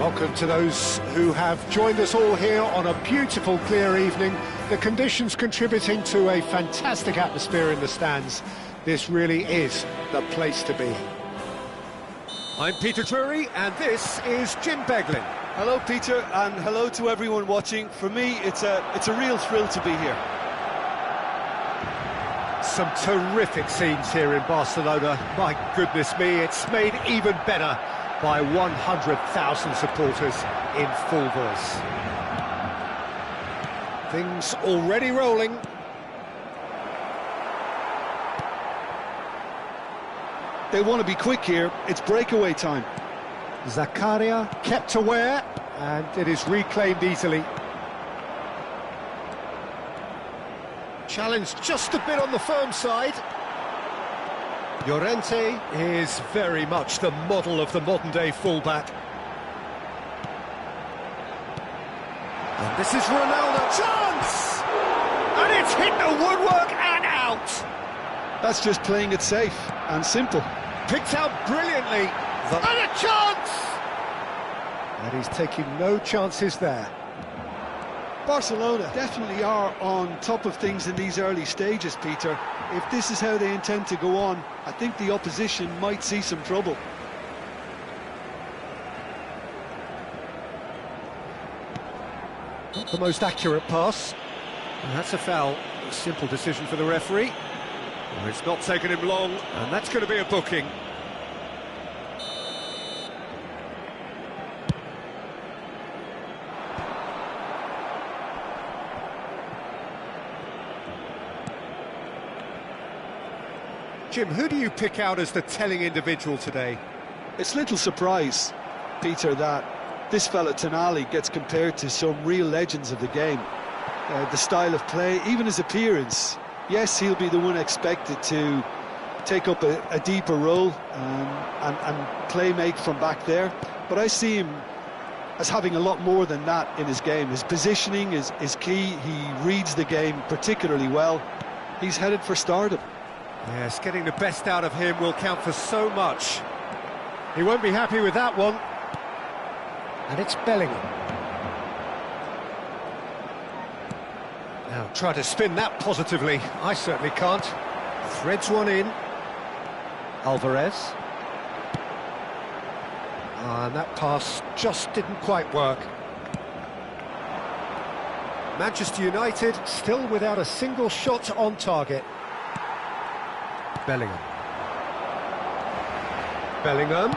Welcome to those who have joined us all here on a beautiful, clear evening. The conditions contributing to a fantastic atmosphere in the stands. This really is the place to be. I'm Peter Drury, and this is Jim Beglin. Hello, Peter, and hello to everyone watching. For me, it's a real thrill to be here. Some terrific scenes here in Barcelona. My goodness me, it's made even better by 100,000 supporters in full voice. Things already rolling. They want to be quick here. It's breakaway time. Zakaria kept aware, and it is reclaimed easily. Challenged just a bit on the firm side. Llorente is very much the model of the modern-day fullback. And this is Ronaldo. Chance! And it's hit the woodwork and out! That's just playing it safe and simple. Picked out brilliantly. And a chance! And he's taking no chances there. Barcelona definitely are on top of things in these early stages, Peter. If this is how they intend to go on, I think the opposition might see some trouble. Not the most accurate pass. And that's a foul. A simple decision for the referee. Well, it's not taken him long, and that's going to be a booking. Jim, who do you pick out as the telling individual today? It's little surprise, Peter, that this fella Tonali gets compared to some real legends of the game. The style of play, even his appearance. Yes, he'll be the one expected to take up a deeper role and play make from back there. But I see him as having a lot more than that in his game. His positioning is key. He reads the game particularly well. He's headed for stardom. Yes, getting the best out of him will count for so much. He won't be happy with that one. And it's Bellingham. Now, try to spin that positively. I certainly can't. Threads one in. Alvarez. And that pass just didn't quite work. Manchester United still without a single shot on target. Bellingham. Bellingham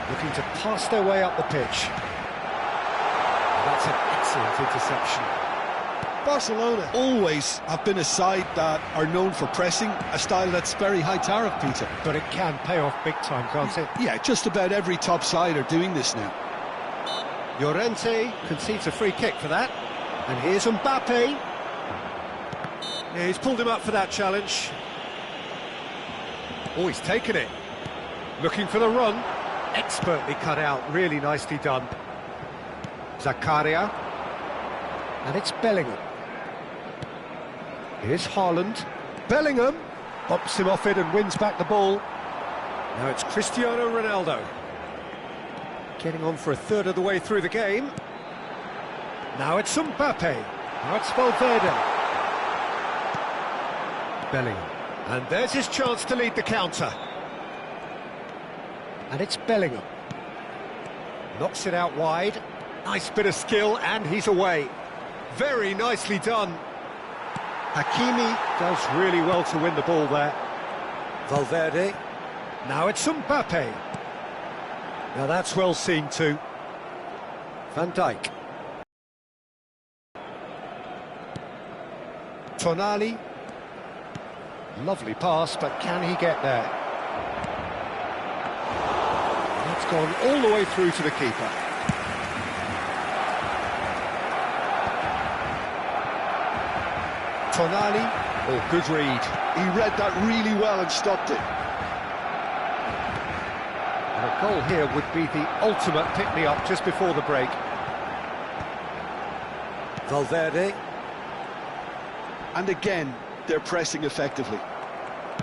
looking to pass their way up the pitch. That's an excellent interception. Barcelona always have been a side that are known for pressing, a style that's very high tariff, Peter. But it can pay off big time, can't it? Yeah, just about every top side are doing this now. Llorente concedes a free kick for that. And here's Mbappe. Yeah, he's pulled him up for that challenge. Oh, he's taken it. Looking for the run. Expertly cut out. Really nicely done. Zakaria. And it's Bellingham. Here's Haaland. Bellingham bumps him off it and wins back the ball. Now it's Cristiano Ronaldo. Getting on for a third of the way through the game. Now it's Mbappe. Now it's Valverde. Bellingham. And there's his chance to lead the counter. And it's Bellingham. Knocks it out wide. Nice bit of skill, and he's away. Very nicely done. Hakimi does really well to win the ball there. Valverde. Now it's Mbappe. Now that's well seen too. Van Dijk. Tonali. Lovely pass, but can he get there? That's gone all the way through to the keeper. Tonali, oh, good read. He read that really well and stopped it. And a goal here would be the ultimate pick-me-up just before the break. Valverde. And again, they're pressing effectively.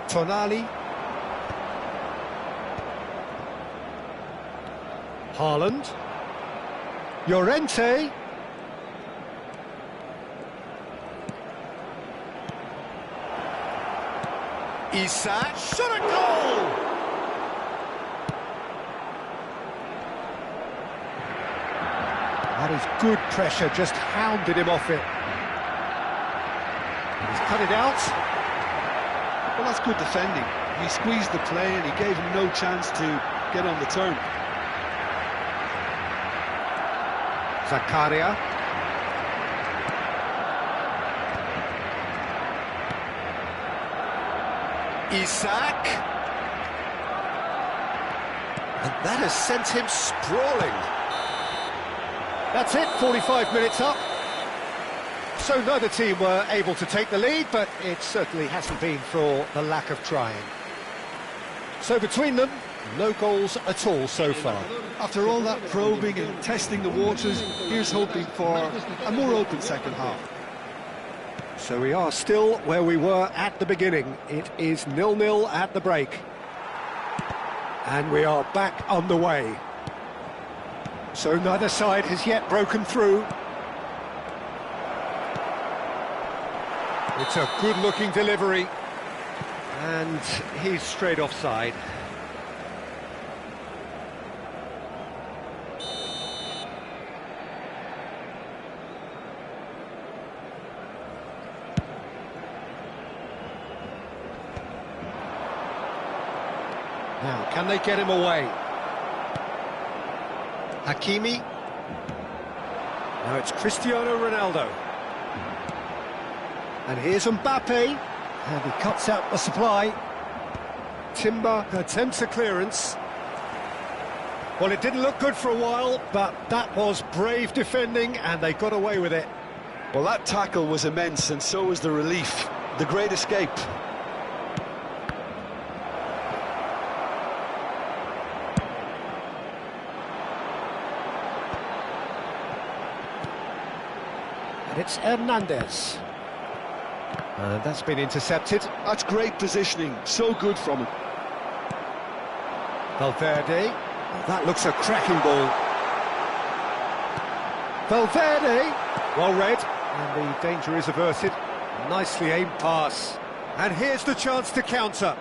Tonali. Haaland. Llorente. Isak, shot a goal! That is good pressure, just hounded him off it. He's cut it out. Well, that's good defending. He squeezed the play and he gave him no chance to get on the turn. Zakaria. Isak. And that has sent him sprawling. That's it, 45 minutes up. So neither team were able to take the lead, but it certainly hasn't been for the lack of trying. So between them, no goals at all so far. After all that probing and testing the waters, here's hoping for a more open second half. So we are still where we were at the beginning. It is 0-0 at the break. And we are back underway. So neither side has yet broken through. It's a good-looking delivery. And he's straight offside. Now, can they get him away? Hakimi. Now it's Cristiano Ronaldo. And here's Mbappe. And he cuts out the supply. Timber attempts a clearance. Well, it didn't look good for a while, but that was brave defending, and they got away with it. Well, that tackle was immense, and so was the relief. The great escape. And it's Hernandez. And that's been intercepted. That's great positioning, so good from him. Valverde. Oh, that looks a cracking ball. Valverde. Well read. And the danger is averted. Nicely aimed pass. And here's the chance to counter.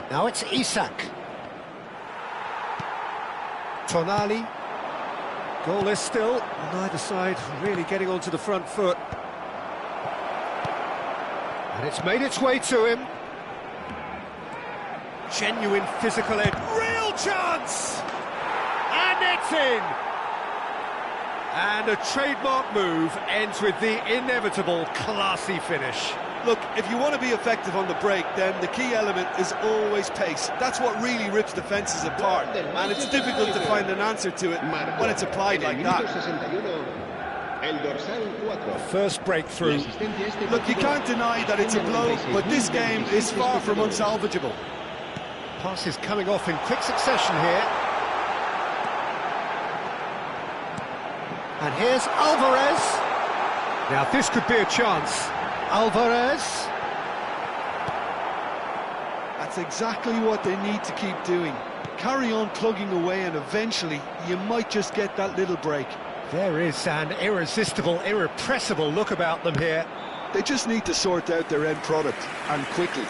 Now it's Isak. Tonali. Goalless still, neither side really getting onto the front foot. And it's made its way to him. Genuine physical edge, real chance! And it's in! And a trademark move ends with the inevitable classy finish. Look, if you want to be effective on the break, then the key element is always pace. That's what really rips defences apart, and it's difficult to find an answer to it when it's applied like that. The first breakthrough. Look, you can't deny that it's a blow, but this game is far from unsalvageable. Pass is coming off in quick succession here. And here's Alvarez. Now this could be a chance. Alvarez. That's exactly what they need to keep doing. Carry on plugging away, and eventually you might just get that little break. There is an irresistible, irrepressible look about them here. They just need to sort out their end product, and quickly.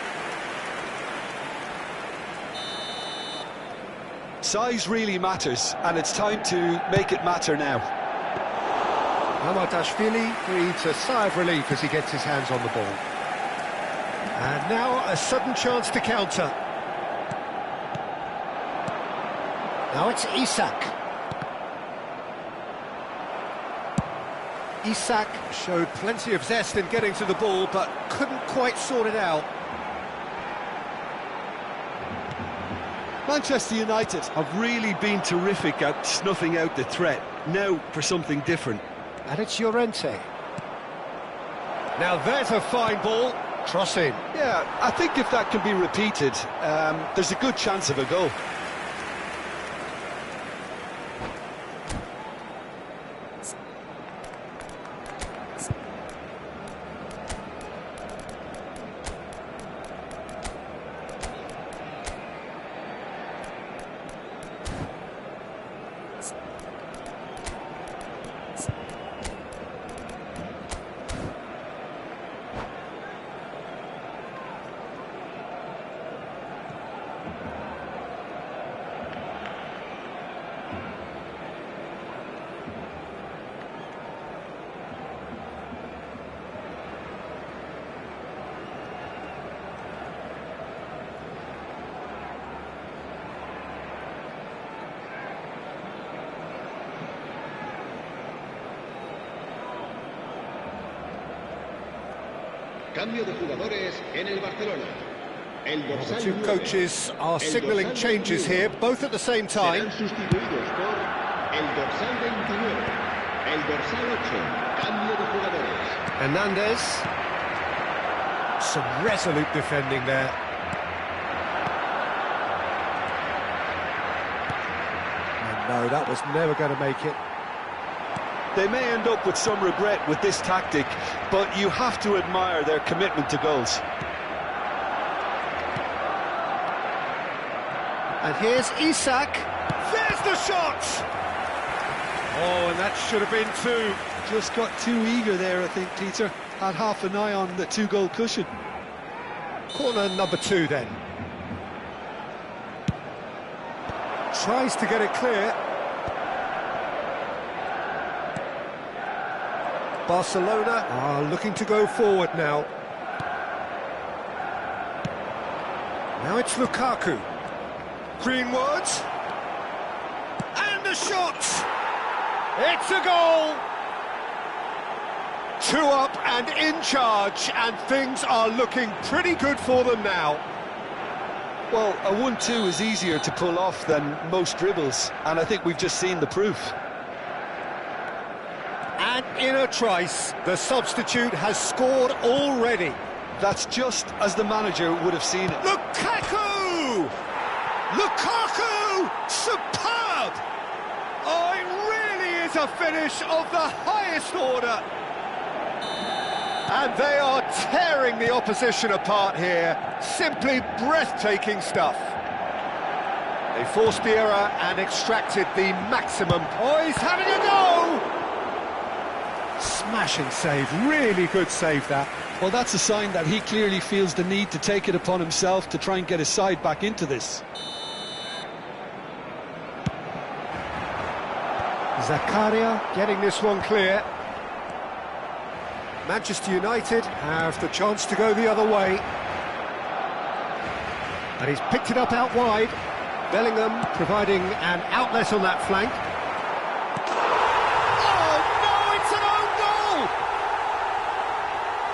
Size really matters, and it's time to make it matter now. Mamardashvili breathes a sigh of relief as he gets his hands on the ball. And now a sudden chance to counter. Now it's Isak. Isak showed plenty of zest in getting to the ball, but couldn't quite sort it out. Manchester United have really been terrific at snuffing out the threat. Now for something different. And it's Llorente. Now there's a fine ball. Cross in. Yeah, I think if that can be repeated, there's a good chance of a goal. Cambio de jugadores en el Barcelona. El Well, the dorsal two 9, coaches are el signalling dorsal changes 21, here, both at the same time. serán sustituidos por el dorsal 29, el dorsal 8. Cambio de jugadores. Hernandez. Some resolute defending there. And no, that was never going to make it. They may end up with some regret with this tactic, but you have to admire their commitment to goals. And here's Isak. There's the shot! Oh, and that should have been two. Just got too eager there, I think, Peter. Had half an eye on the two-goal cushion. Corner number 2 then. Tries to get it clear. Barcelona are looking to go forward now. Now it's Lukaku. Greenwood. And a shot! It's a goal! 2 up and in charge, and things are looking pretty good for them now. Well, a 1-2 is easier to pull off than most dribbles, and I think we've just seen the proof. And in a trice, the substitute has scored already. That's just as the manager would have seen it. Lukaku! Lukaku! Superb! Oh, it really is a finish of the highest order. And they are tearing the opposition apart here. Simply breathtaking stuff. They forced the error and extracted the maximum. Oh, he's having a go! Smashing save, really good save that. Well, that's a sign that he clearly feels the need to take it upon himself to try and get his side back into this. Zakaria getting this one clear. Manchester United have the chance to go the other way. And he's picked it up out wide. Bellingham providing an outlet on that flank.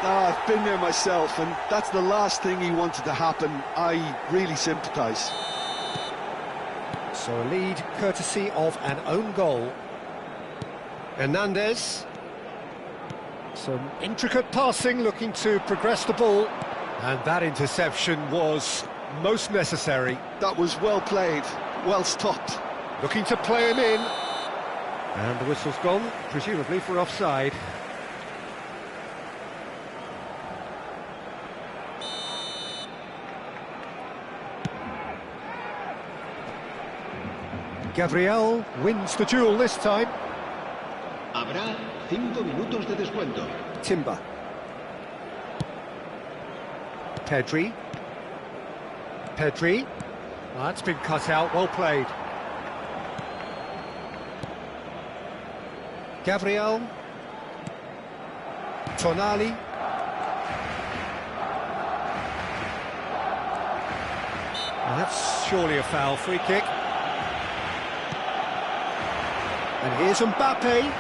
I've been there myself, and that's the last thing he wanted to happen. I really sympathise. So a lead courtesy of an own goal. Hernandez. Some intricate passing, looking to progress the ball. And that interception was most necessary. That was well played, well stopped. Looking to play him in. And the whistle's gone, presumably for offside. Gabriel wins the duel this time. Habrá 5 minutos de descuento. Timber. Pedri. Pedri. Well, that's been cut out, well played. Gabriel. Tonali. And that's surely a foul, free kick. And here's Mbappe.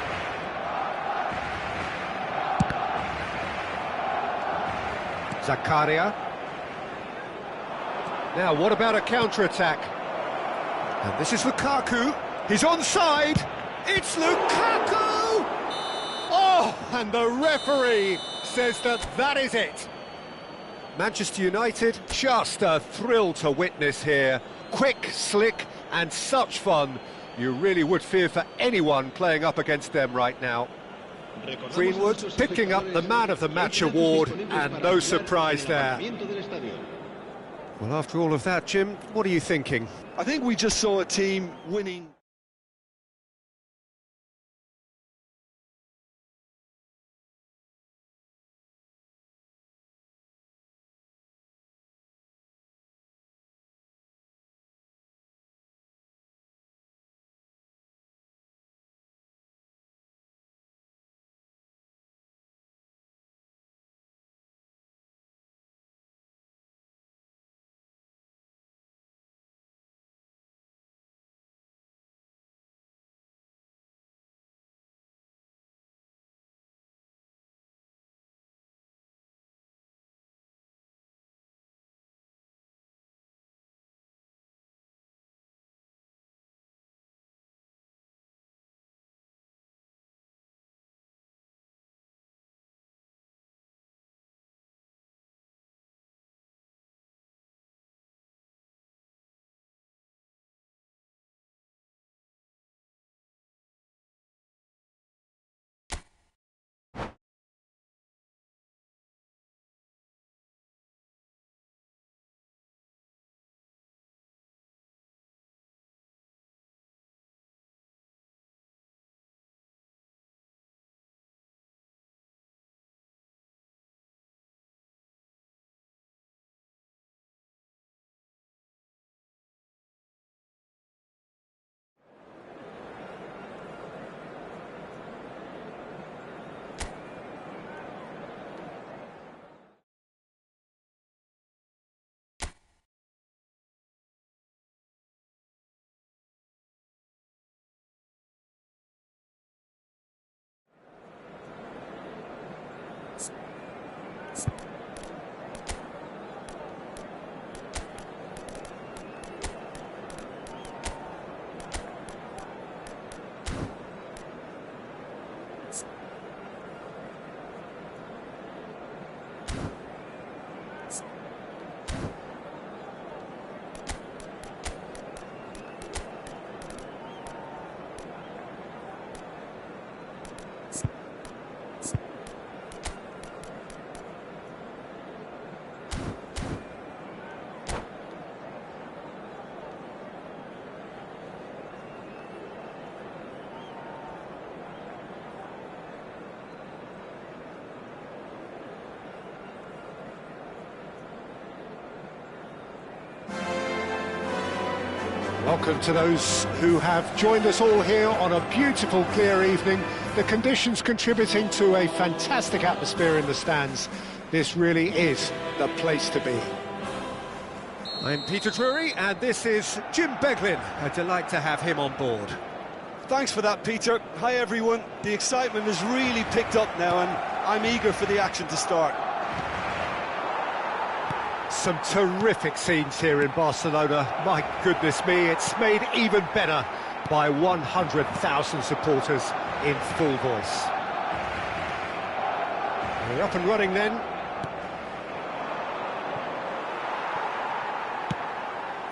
Zakaria. Now, what about a counter-attack? And this is Lukaku. He's onside. It's Lukaku! Oh, and the referee says that is it. Manchester United, just a thrill to witness here. Quick, slick, and such fun. You really would fear for anyone playing up against them right now. Greenwood picking up the Man of the Match award, and no surprise there. Well, after all of that, Jim, what are you thinking? I think we just saw a team winning Welcome to those who have joined us all here on a beautiful, clear evening. The conditions contributing to a fantastic atmosphere in the stands. This really is the place to be. I'm Peter Drury, and this is Jim Beglin. A delight to have him on board. Thanks for that, Peter. Hi, everyone. The excitement has really picked up now, and I'm eager for the action to start. Some terrific scenes here in Barcelona. My goodness me, it's made even better by 100,000 supporters in full voice. We're up and running then.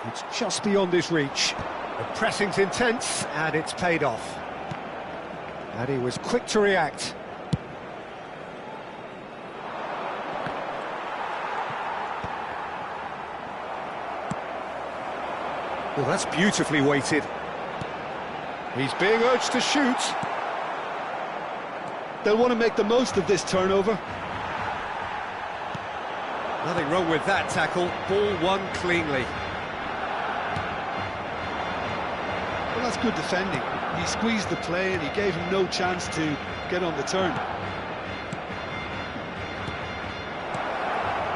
It's just beyond his reach. The pressing's intense, and it's paid off. And he was quick to react. Well, that's beautifully weighted. He's being urged to shoot. They'll want to make the most of this turnover. Nothing wrong with that tackle. Ball won cleanly. Well, that's good defending. He squeezed the play and he gave him no chance to get on the turn.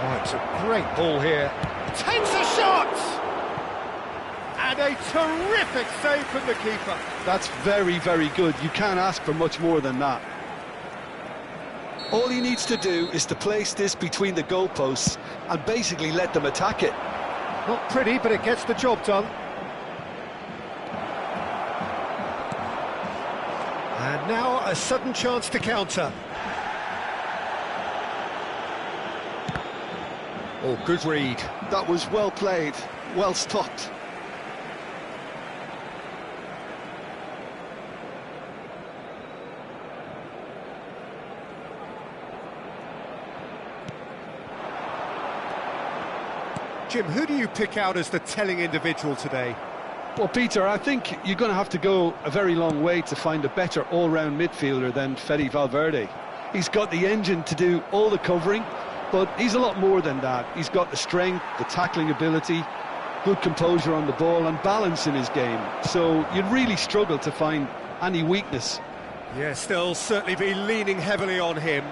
Oh, it's a great ball here. Takes a shot! And a terrific save from the keeper. That's very, very good. You can't ask for much more than that. All he needs to do is to place this between the goalposts and basically let them attack it. Not pretty, but it gets the job done. And now a sudden chance to counter. Oh, good read. That was well played, well stopped. Jim, who do you pick out as the telling individual today? Well, Peter, I think you're going to have to go a very long way to find a better all-round midfielder than Fede Valverde. He's got the engine to do all the covering, but he's a lot more than that. He's got the strength, the tackling ability, good composure on the ball and balance in his game. So you'd really struggle to find any weakness. Yes, they'll certainly be leaning heavily on him.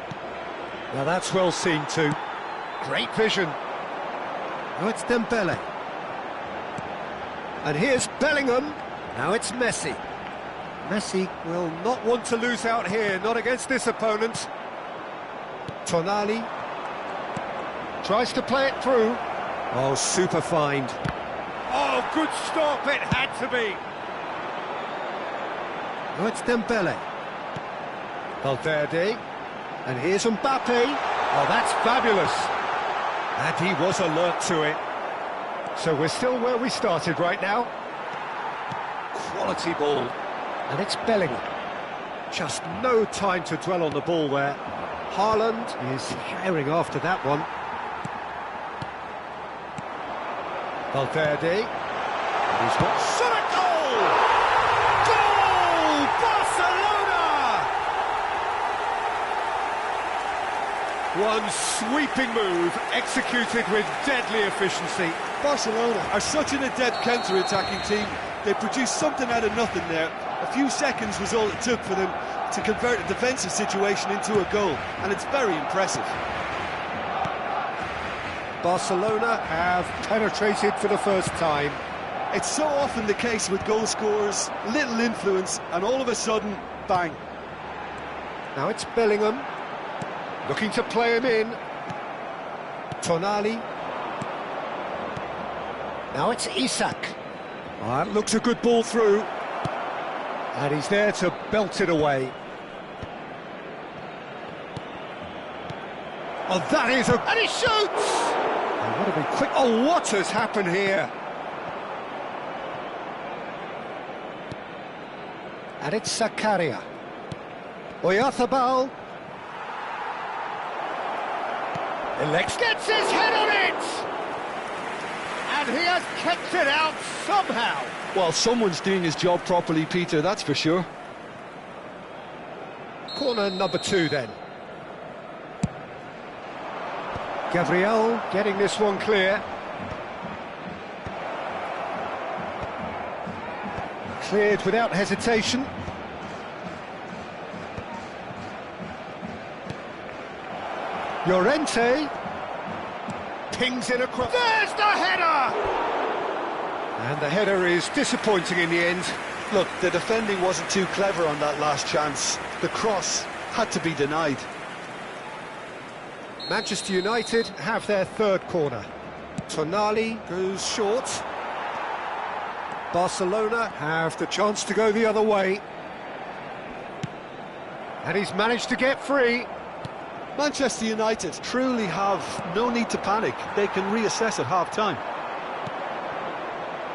Now that's well seen too. Great vision. Now it's Dembele. And here's Bellingham. Now it's Messi. Messi will not want to lose out here, not against this opponent. Tonali tries to play it through. Oh, super find. Oh, good stop, it had to be. Now it's Dembele. Valverde. And here's Mbappe. Oh, that's fabulous. And he was alert to it. So we're still where we started right now. Quality ball. And it's Bellingham. Just no time to dwell on the ball there. Haaland is herring after that one. Valverde. And he's got shot at goal! Goal! Barcelona! One sweeping move, executed with deadly efficiency. Barcelona are such an adept counter-attacking team. They produced something out of nothing there. A few seconds was all it took for them to convert a defensive situation into a goal, and it's very impressive. Barcelona have penetrated for the first time. It's so often the case with goal scorers, little influence, and all of a sudden, bang. Now it's Bellingham, looking to play him in. Tonali. Now it's Isak. Oh, that looks a good ball through. And he's there to belt it away. Oh, that is a... And he shoots! Oh, what a big quick... Oh, what has happened here? And it's Zakaria. Oyarzabal. Alex gets his head on it! And he has kept it out somehow. Well, someone's doing his job properly, Peter, that's for sure. Corner number 2 then. Gabriel getting this one clear. Cleared without hesitation. Llorente pings in across. There's the header! And the header is disappointing in the end. Look, the defending wasn't too clever on that last chance. The cross had to be denied. Manchester United have their third corner. Tonali goes short. Barcelona have the chance to go the other way. And he's managed to get free. Manchester United truly have no need to panic. They can reassess at half-time.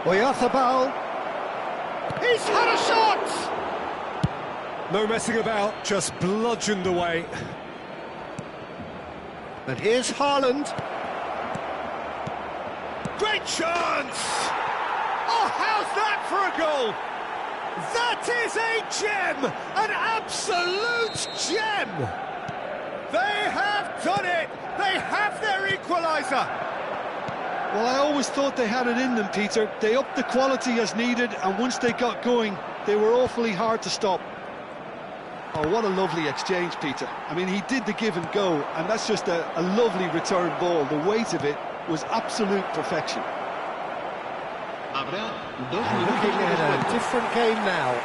Oyarzabal. He's had a shot! No messing about, just bludgeoned away. And here's Haaland. Great chance! Oh, how's that for a goal? That is a gem! An absolute gem! They have done it! They have their equaliser! Well, I always thought they had it in them, Peter. They upped the quality as needed, and once they got going, they were awfully hard to stop. Oh, what a lovely exchange, Peter. I mean, he did the give and go, and that's just a lovely return ball. The weight of it was absolute perfection. Looking at a different game now.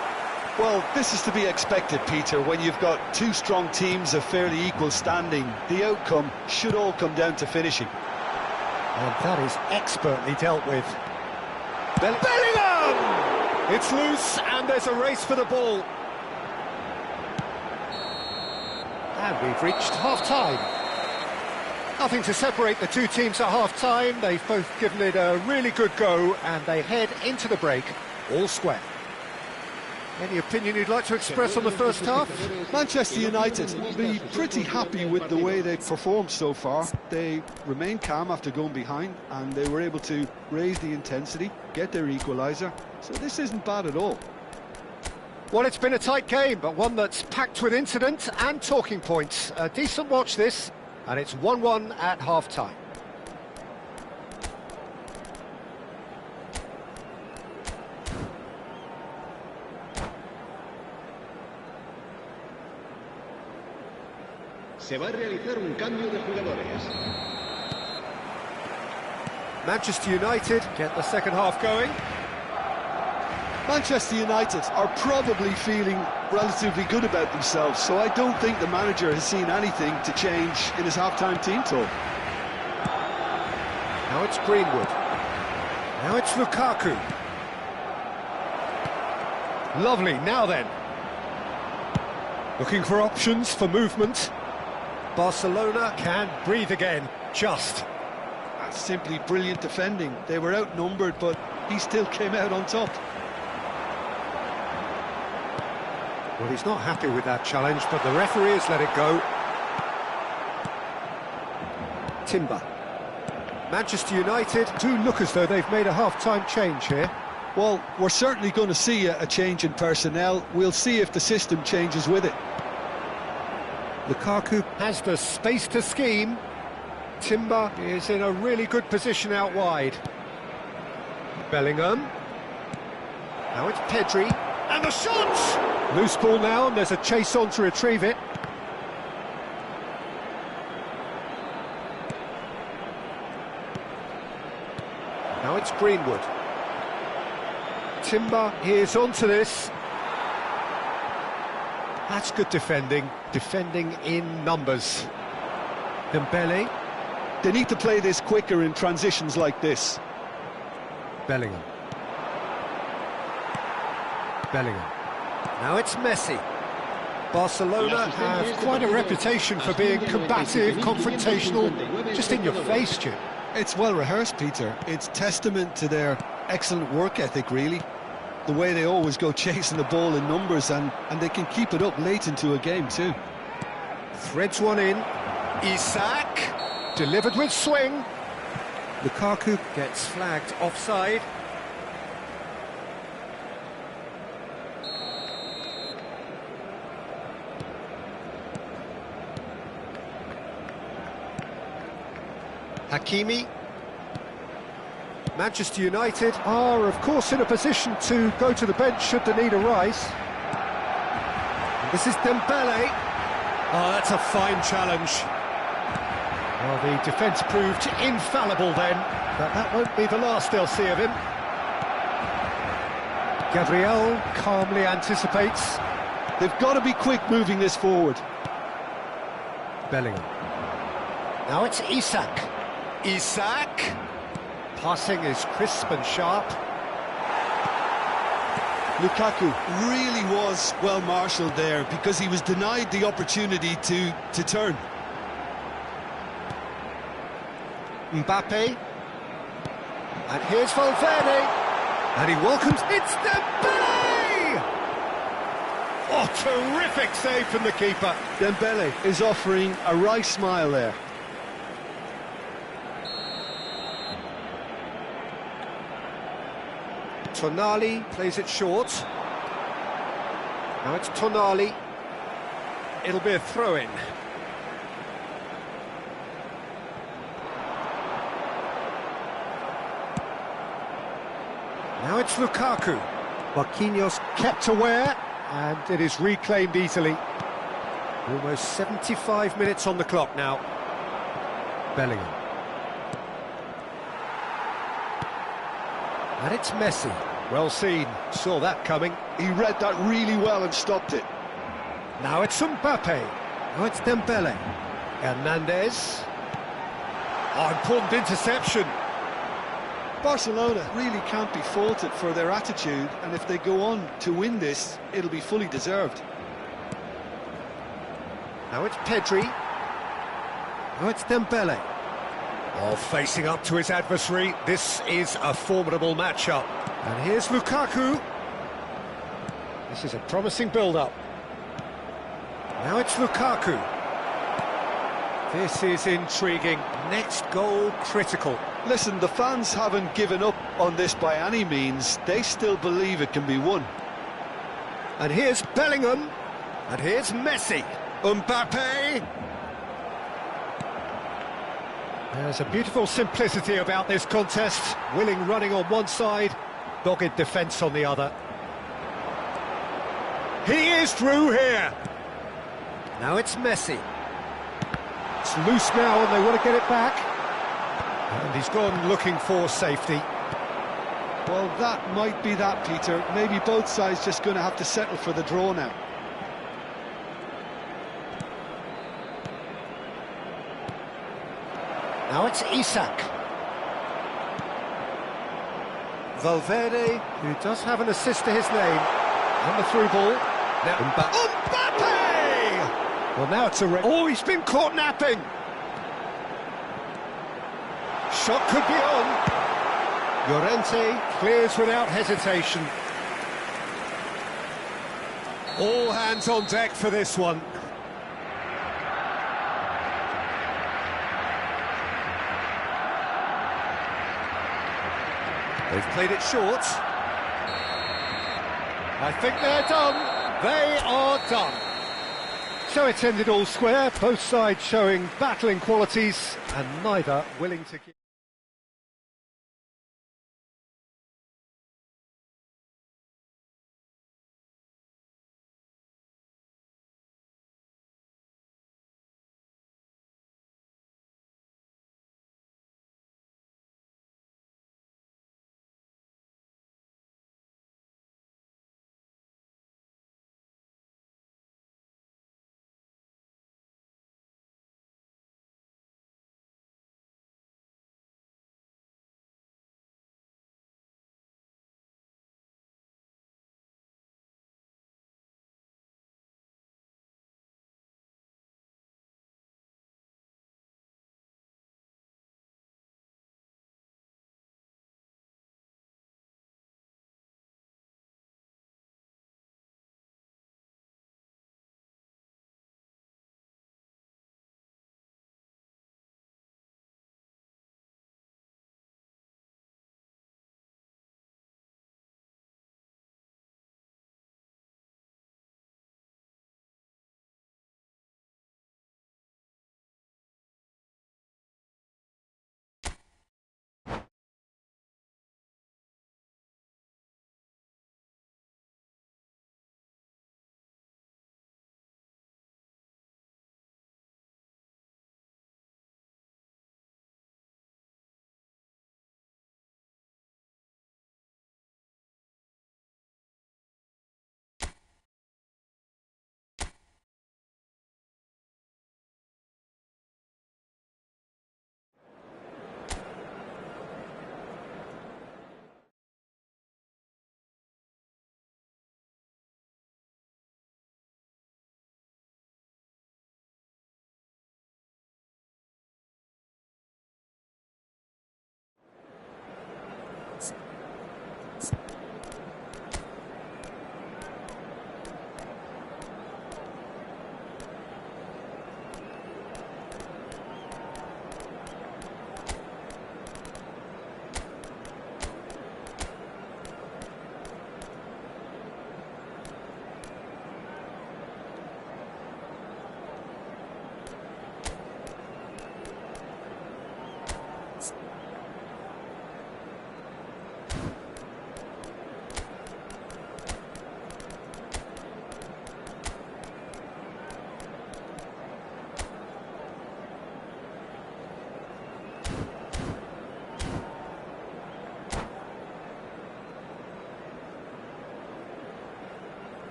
Well, this is to be expected, Peter. When you've got two strong teams of fairly equal standing, the outcome should all come down to finishing. And that is expertly dealt with. Bellingham! It's loose, and there's a race for the ball. And we've reached half-time. Nothing to separate the two teams at half-time. They've both given it a really good go, and they head into the break all square. Any opinion you'd like to express on the first half? Manchester United will be pretty happy with the way they've performed so far. They remained calm after going behind, and they were able to raise the intensity, get their equaliser. So this isn't bad at all. Well, it's been a tight game, but one that's packed with incident and talking points. A decent watch this, and it's 1-1 at half-time. Se va a realizar un cambio de jugadores. Manchester United get the second half going. Manchester United are probably feeling relatively good about themselves, so I don't think the manager has seen anything to change in his half-time team talk. Now it's Greenwood. Now it's Lukaku. Lovely, now then. Looking for options for movement. Barcelona can breathe again, just. That's simply brilliant defending. They were outnumbered, but he still came out on top. Well, he's not happy with that challenge, but the referee has let it go. Timber. Manchester United do look as though they've made a half-time change here. Well, we're certainly going to see a change in personnel. We'll see if the system changes with it. Lukaku has the space to scheme. Timber is in a really good position out wide. Bellingham. Now it's Pedri. And the shot! Loose ball now, and there's a chase on to retrieve it. Now it's Greenwood. Timber is onto this. That's good defending. Defending in numbers. Dembele. They need to play this quicker in transitions like this. Bellingham. Bellingham. Now it's Messi. Barcelona have quite a reputation for being combative, confrontational, just in your face, Jim. It's well rehearsed, Peter. It's testament to their excellent work ethic, really. The way they always go chasing the ball in numbers, and they can keep it up late into a game too. Threads one in. Isak. Delivered with swing. Lukaku gets flagged offside. Hakimi. Manchester United are, of course, in a position to go to the bench should the need arise. And this is Dembele. Oh, that's a fine challenge. Well, the defence proved infallible then, but that won't be the last they'll see of him. Gabriel calmly anticipates. They've got to be quick moving this forward. Bellingham. Now it's Isak. Isak. Passing is crisp and sharp. Lukaku really was well marshalled there because he was denied the opportunity to turn. Mbappe. And here's Valverde. And he welcomes... It's Dembele! Oh, terrific save from the keeper. Dembele is offering a right smile there. Tonali plays it short. Now it's Tonali. It'll be a throw-in. Now it's Lukaku. Marquinhos kept aware, and it is reclaimed easily. Almost 75 minutes on the clock now. Bellingham. And it's Messi. Well seen, saw that coming. He read that really well and stopped it. Now it's Mbappe. Now it's Dembele. Hernandez. Oh, important interception. Barcelona really can't be faulted for their attitude, and if they go on to win this, it'll be fully deserved. Now it's Pedri. Now it's Dembele. Oh, facing up to his adversary, this is a formidable matchup. And here's Lukaku. This is a promising build-up. Now it's Lukaku. This is intriguing. Next goal critical. Listen, the fans haven't given up on this by any means. They still believe it can be won. And here's Bellingham. And here's Messi. Mbappe. There's a beautiful simplicity about this contest. Willing running on one side, dogged defence on the other. He is through here. Now it's Messi. It's loose now and they want to get it back. And he's gone looking for safety. Well, that might be that, Peter. Maybe both sides just going to have to settle for the draw now. Now it's Isak. Valverde, who does have an assist to his name. On the through ball. Now Mbappe! Well, now it's a... Oh, he's been caught napping! Shot could be on. Llorente clears without hesitation. All hands on deck for this one. They've played it short. I think they're done. They are done. So it's ended all square, both sides showing battling qualities and neither willing to give...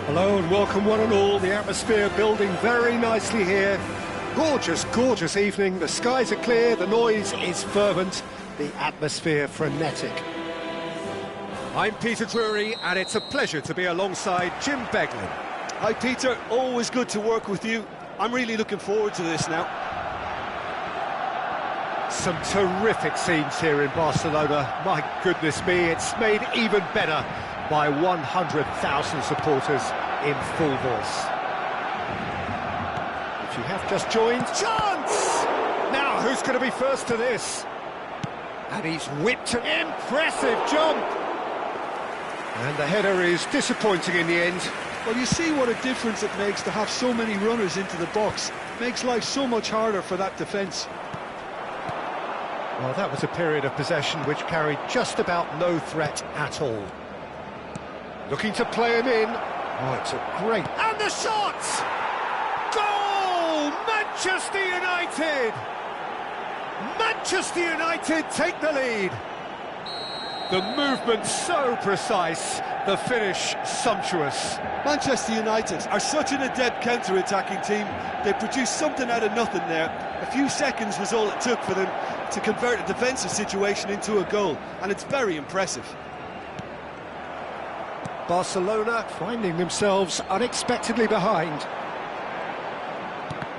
Hello and welcome one and all. The atmosphere building very nicely here. Gorgeous, gorgeous evening. The skies are clear, the noise is fervent, the atmosphere frenetic. I'm Peter Drury, and it's a pleasure to be alongside Jim Beglin. Hi Peter, always good to work with you. I'm really looking forward to this now. Some terrific scenes here in Barcelona. My goodness me, it's made even better by 100,000 supporters in full voice. If you have just joined, chance! Now, who's going to be first to this? And he's whipped an impressive jump! And the header is disappointing in the end. Well, you see what a difference it makes to have so many runners into the box. Makes life so much harder for that defence. Well, that was a period of possession which carried just about no threat at all. Looking to play him in. Oh, it's a great... And the shot! Goal! Manchester United! Manchester United take the lead. The movement so precise, the finish sumptuous. Manchester United are such an adept counter-attacking team. They produced something out of nothing there. A few seconds was all it took for them to convert a defensive situation into a goal, and it's very impressive. Barcelona finding themselves unexpectedly behind.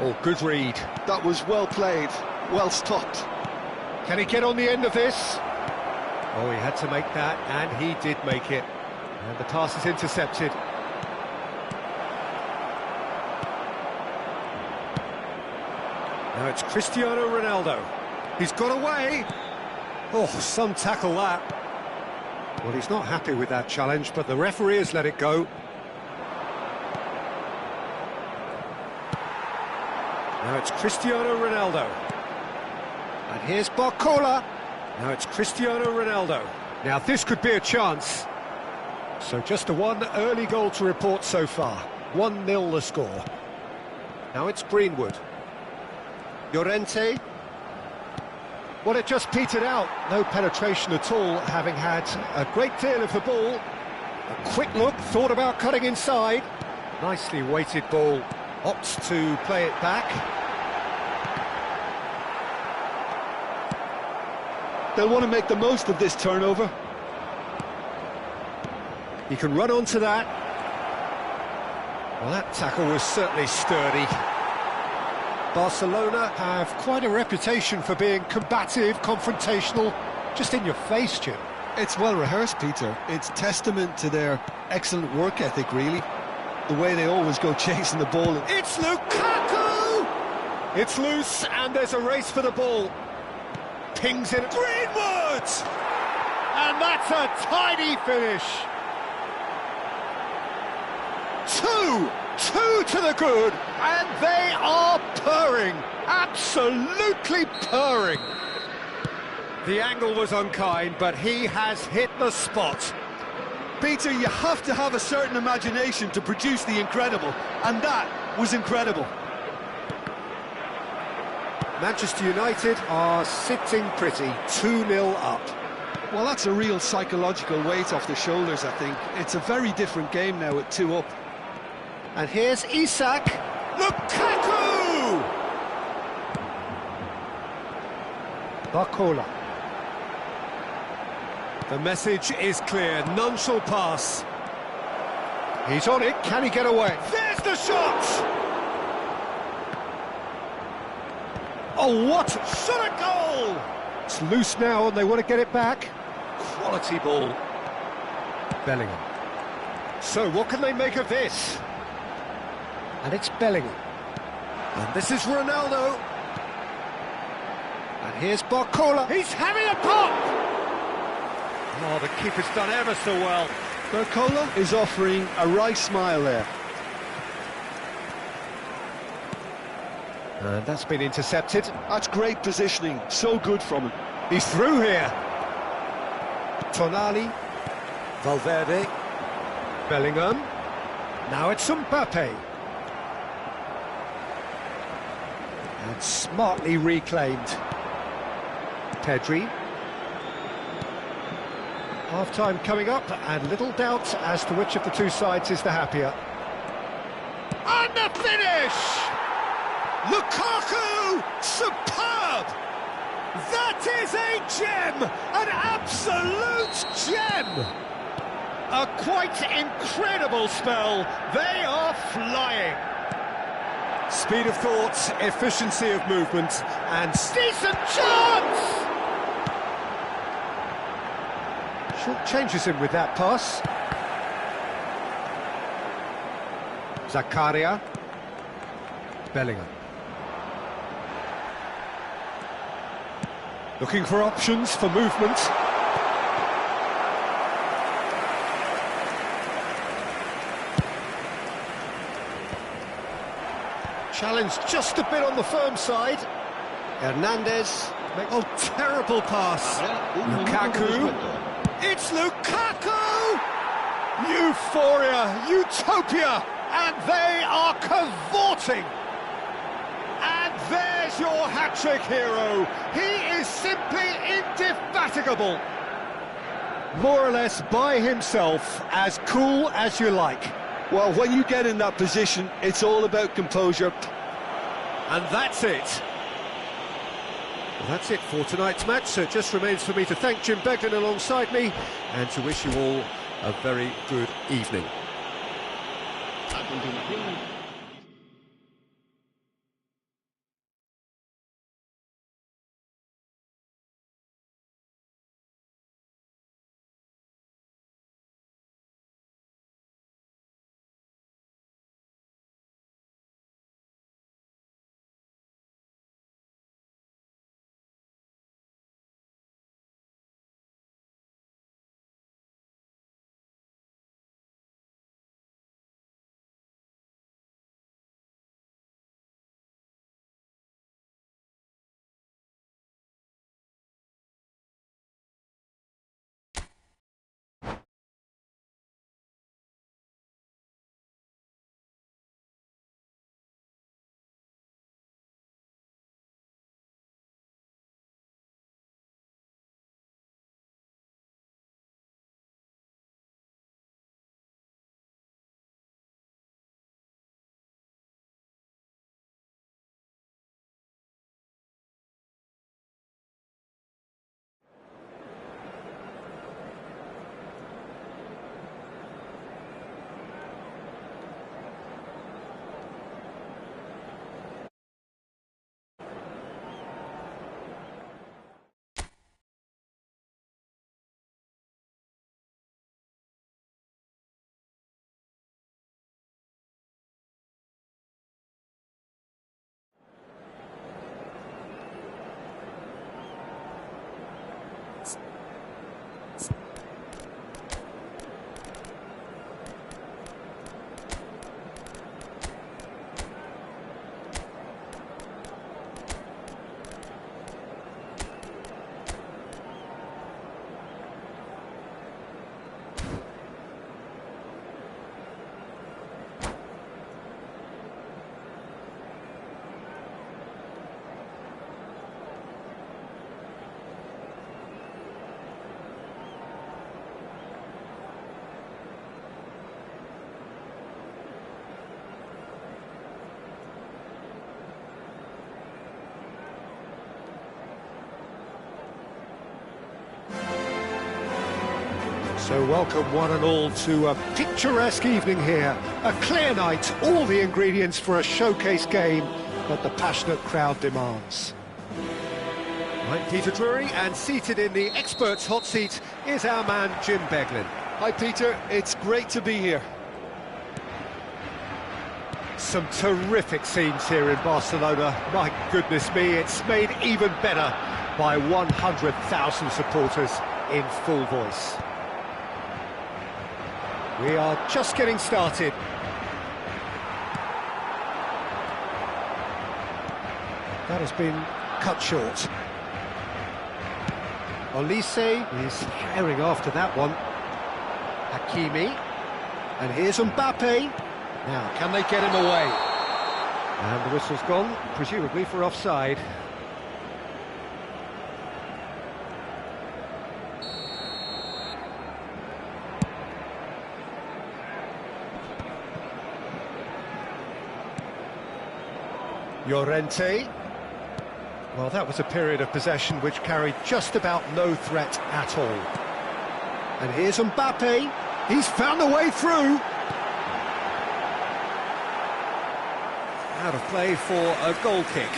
Oh, good read. That was well played, well stopped. Can he get on the end of this? Oh, he had to make that, and he did make it. And the pass is intercepted. Now it's Cristiano Ronaldo. He's got away. Oh, some tackle that. Well, he's not happy with that challenge, but the referee has let it go. Now it's Cristiano Ronaldo. And here's Barcola. Now it's Cristiano Ronaldo. Now this could be a chance. So just a one early goal to report so far. 1-0 the score. Now it's Greenwood. Llorente. Well, it just petered out. No penetration at all, having had a great deal of the ball. A quick look, thought about cutting inside. Nicely weighted ball. Opts to play it back. They'll want to make the most of this turnover. He can run onto that. Well, that tackle was certainly sturdy. Barcelona have quite a reputation for being combative, confrontational, just in your face, Jim. It's well rehearsed, Peter. It's testament to their excellent work ethic, really. The way they always go chasing the ball. It's Lukaku! It's loose, and there's a race for the ball. Pings in. Greenwood! And that's a tidy finish. Two to the good, and they are purring, absolutely purring. The angle was unkind, but he has hit the spot. Peter, you have to have a certain imagination to produce the incredible, and that was incredible. Manchester United are sitting pretty, 2-0 up. Well, that's a real psychological weight off the shoulders, I think. It's a very different game now at 2 up. And here's Isak. Lukaku! Barcola. The message is clear, none shall pass. He's on it, can he get away? There's the shot! Oh, what? Shot a goal! It's loose now and they want to get it back. Quality ball. Bellingham. So, what can they make of this? And it's Bellingham. And this is Ronaldo. And here's Barcola. He's having a pop! Oh, the keeper's done ever so well. Barcola is offering a wry smile there. And that's been intercepted. That's great positioning, so good from him. He's through here. Tonali. Valverde. Bellingham. Now it's Mbappe. And smartly reclaimed. Pedri. Half-time coming up, and little doubt as to which of the two sides is the happier. And the finish! Lukaku! Superb! That is a gem! An absolute gem! A quite incredible spell. They are flying. Speed of thought, efficiency of movement, and decent chance! Short changes him with that pass. Zakaria. Bellingham. Looking for options for movement. Challenge just a bit on the firm side. Hernandez. Oh, terrible pass. Lukaku. It's Lukaku! Euphoria, utopia, and they are cavorting. And there's your hat-trick hero. He is simply indefatigable. More or less by himself, as cool as you like. Well, when you get in that position, it's all about composure. And that's it. Well, that's it for tonight's match, so it just remains for me to thank Jim Beglin alongside me and to wish you all a very good evening. A continuación, So welcome one and all to a picturesque evening here. A clear night, all the ingredients for a showcase game that the passionate crowd demands. I'm Peter Drury, and seated in the experts' hot seat is our man Jim Beglin. Hi, Peter. It's great to be here. Some terrific scenes here in Barcelona. My goodness me, it's made even better by 100,000 supporters in full voice. We are just getting started. That has been cut short. Olise is herring after that one. Hakimi. And here's Mbappe. Now, can they get him away? And the whistle's gone, presumably for offside. Llorente. Well, that was a period of possession which carried just about no threat at all. And here's Mbappe. He's found a way through. Out of play for a goal kick.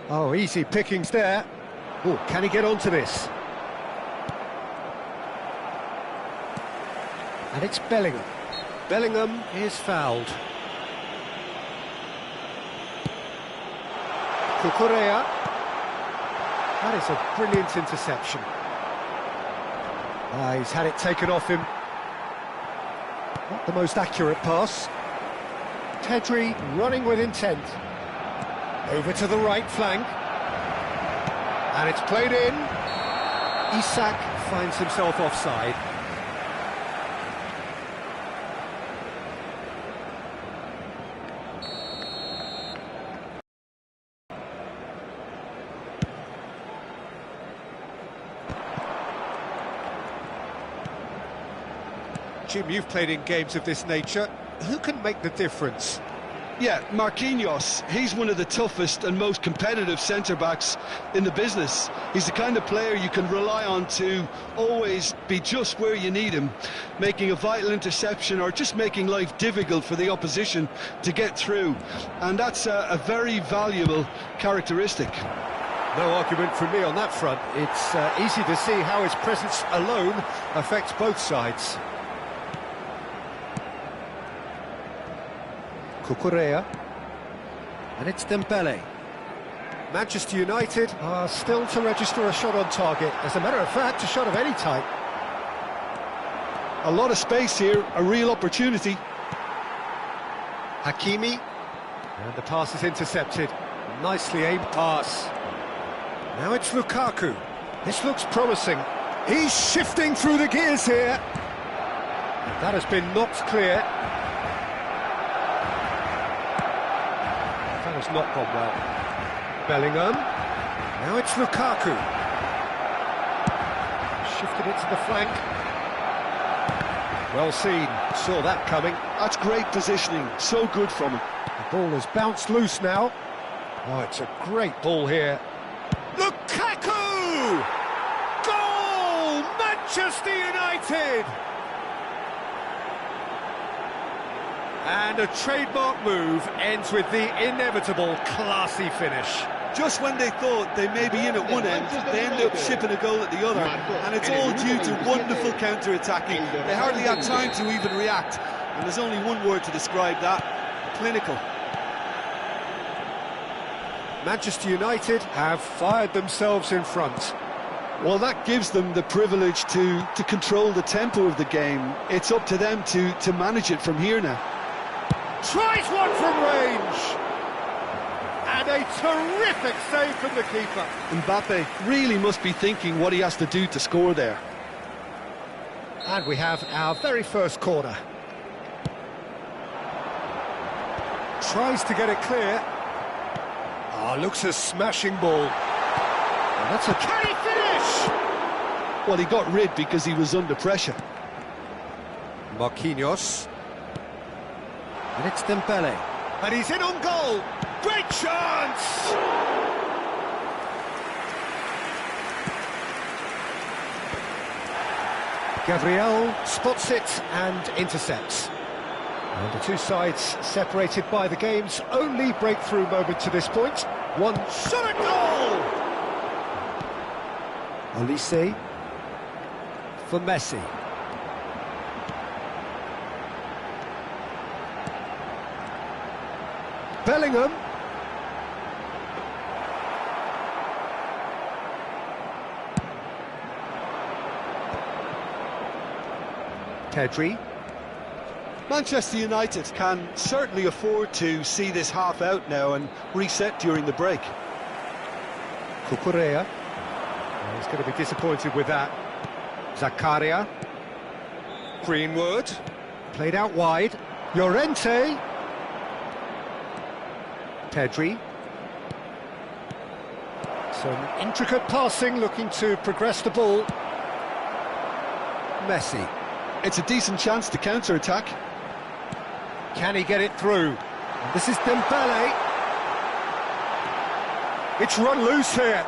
Oh, easy pickings there. Oh, can he get onto this? And it's Bellingham. Bellingham is fouled. Cucurella. That is a brilliant interception. He's had it taken off him. Not the most accurate pass. Pedri running with intent. Over to the right flank. And it's played in. Isak finds himself offside. Jim, you've played in games of this nature. Who can make the difference? Yeah, Marquinhos, he's one of the toughest and most competitive centre-backs in the business. He's the kind of player you can rely on to always be just where you need him, making a vital interception or just making life difficult for the opposition to get through. And that's a very valuable characteristic. No argument from me on that front. It's easy to see how his presence alone affects both sides. Cucurella. And it's Dembele. Manchester United are still to register a shot on target. As a matter of fact, a shot of any type. A lot of space here, a real opportunity. Hakimi. And the pass is intercepted. Nicely aimed pass. Now it's Lukaku. This looks promising. He's shifting through the gears here. That has been knocked clear. That has not gone well. Bellingham. Now it's Lukaku. Shifted it to the flank. Well seen. Saw that coming. That's great positioning. So good from him. The ball has bounced loose now. Oh, it's a great ball here. Lukaku! Goal! Manchester United! And a trademark move ends with the inevitable classy finish. Just when they thought they may be in at one end, they end up shipping a goal at the other, and it's all due to wonderful counter-attacking. They hardly had time to even react, and there's only one word to describe that: clinical. Manchester United have fired themselves in front. Well, that gives them the privilege to control the tempo of the game. It's up to them to manage it from here now. Tries one from range! And a terrific save from the keeper. Mbappe really must be thinking what he has to do to score there. And we have our very first corner. Tries to get it clear. Looks a smashing ball. And that's a... Can he finish? Well, he got rid because he was under pressure. Marquinhos. And it's Dembele. And he's in on goal. Great chance! Gabriel spots it and intercepts. And the two sides separated by the game's only breakthrough moment to this point. One shot at goal! Olise for Messi. Bellingham. Pedri. Manchester United can certainly afford to see this half out now and reset during the break. Cucurella. He's going to be disappointed with that. Zakaria. Greenwood. Played out wide. Llorente. Pedri. Some intricate passing, looking to progress the ball. Messi. It's a decent chance to counter-attack. Can he get it through? This is Dembele. It's run loose here.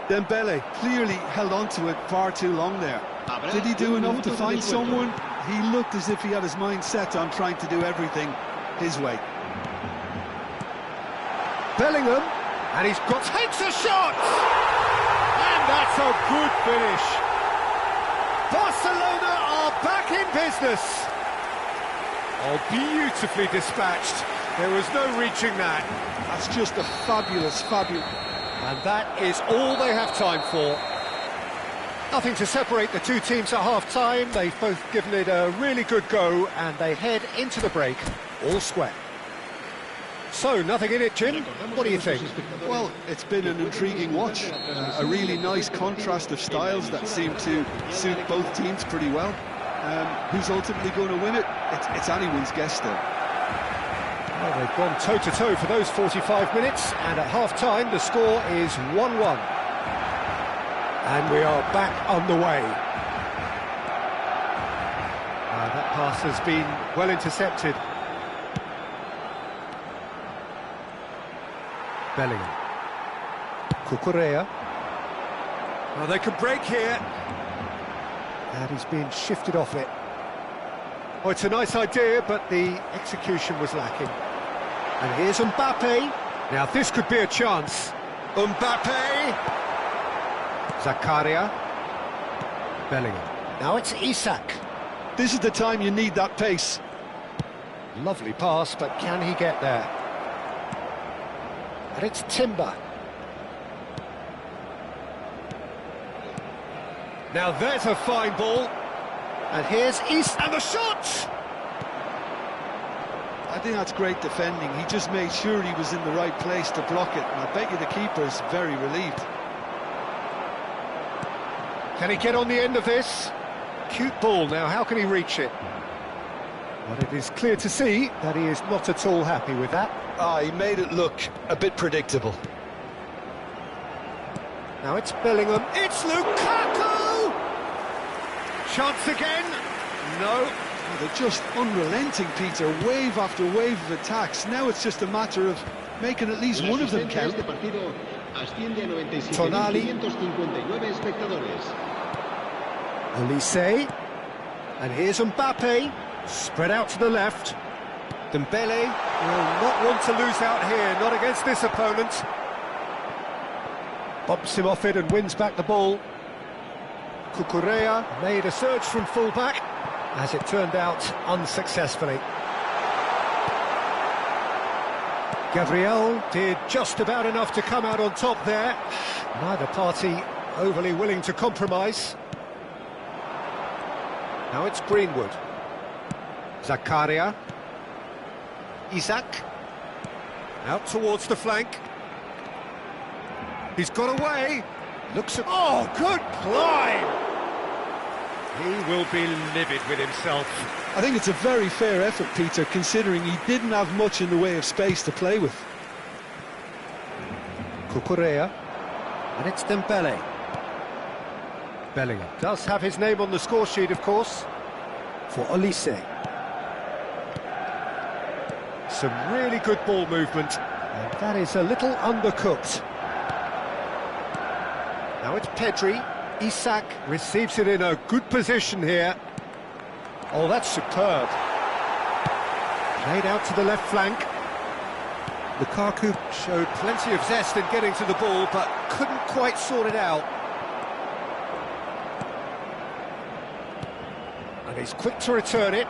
Dembele clearly held on to it far too long there. Did he do enough to find someone? He looked as if he had his mind set on trying to do everything his way. Bellingham, and takes a shot! And that's a good finish. Barcelona are back in business. Oh, beautifully dispatched. There was no reaching that. That's just a fabulous. And that is all they have time for. Nothing to separate the two teams at half-time. They've both given it a really good go, and they head into the break all square. So, nothing in it, Jim. What do you think? Well, it's been an intriguing watch. A really nice contrast of styles that seem to suit both teams pretty well. Who's ultimately going to win it? It's anyone's guess still. Well, they've gone toe-to-toe for those 45 minutes, and at half-time the score is 1-1. And we are back on the way. That pass has been well intercepted. Bellingham. Cucurella. Well, they could break here. And he's being shifted off it. Oh, it's a nice idea, but the execution was lacking. And here's Mbappe. Now this could be a chance. Mbappe. Zakaria. Bellingham. Now it's Isak. This is the time you need that pace. Lovely pass, but can he get there? And it's Timber. Now there's a fine ball. And here's Isak. And the shot! I think that's great defending. He just made sure he was in the right place to block it. And I bet you the keeper's very relieved. Can he get on the end of this? Cute ball now, how can he reach it? But it is clear to see that he is not at all happy with that. He made it look a bit predictable. Now it's Bellingham, it's Lukaku! Chance again, no. They're just unrelenting, Peter, wave after wave of attacks. Now it's just a matter of making at least one of them count. Tonali. Olise. And here's Mbappe. Spread out to the left. Dembele will not want to lose out here, not against this opponent. Bumps him off it and wins back the ball. Cucurella made a surge from full-back, as it turned out unsuccessfully. Gabriel did just about enough to come out on top there. Neither party overly willing to compromise. Now it's Greenwood. Zakaria. Isak. Out towards the flank. He's got away. Looks at... Oh, good climb! He will be livid with himself. I think it's a very fair effort, Peter, considering he didn't have much in the way of space to play with. Cucurella. And it's Dembele. Bellingham does have his name on the score sheet, of course, for Olise. Some really good ball movement, and that is a little undercooked. Now it's Pedri. Isak receives it in a good position here. Oh, that's superb. Played out to the left flank. Lukaku showed plenty of zest in getting to the ball, but couldn't quite sort it out. And he's quick to return it.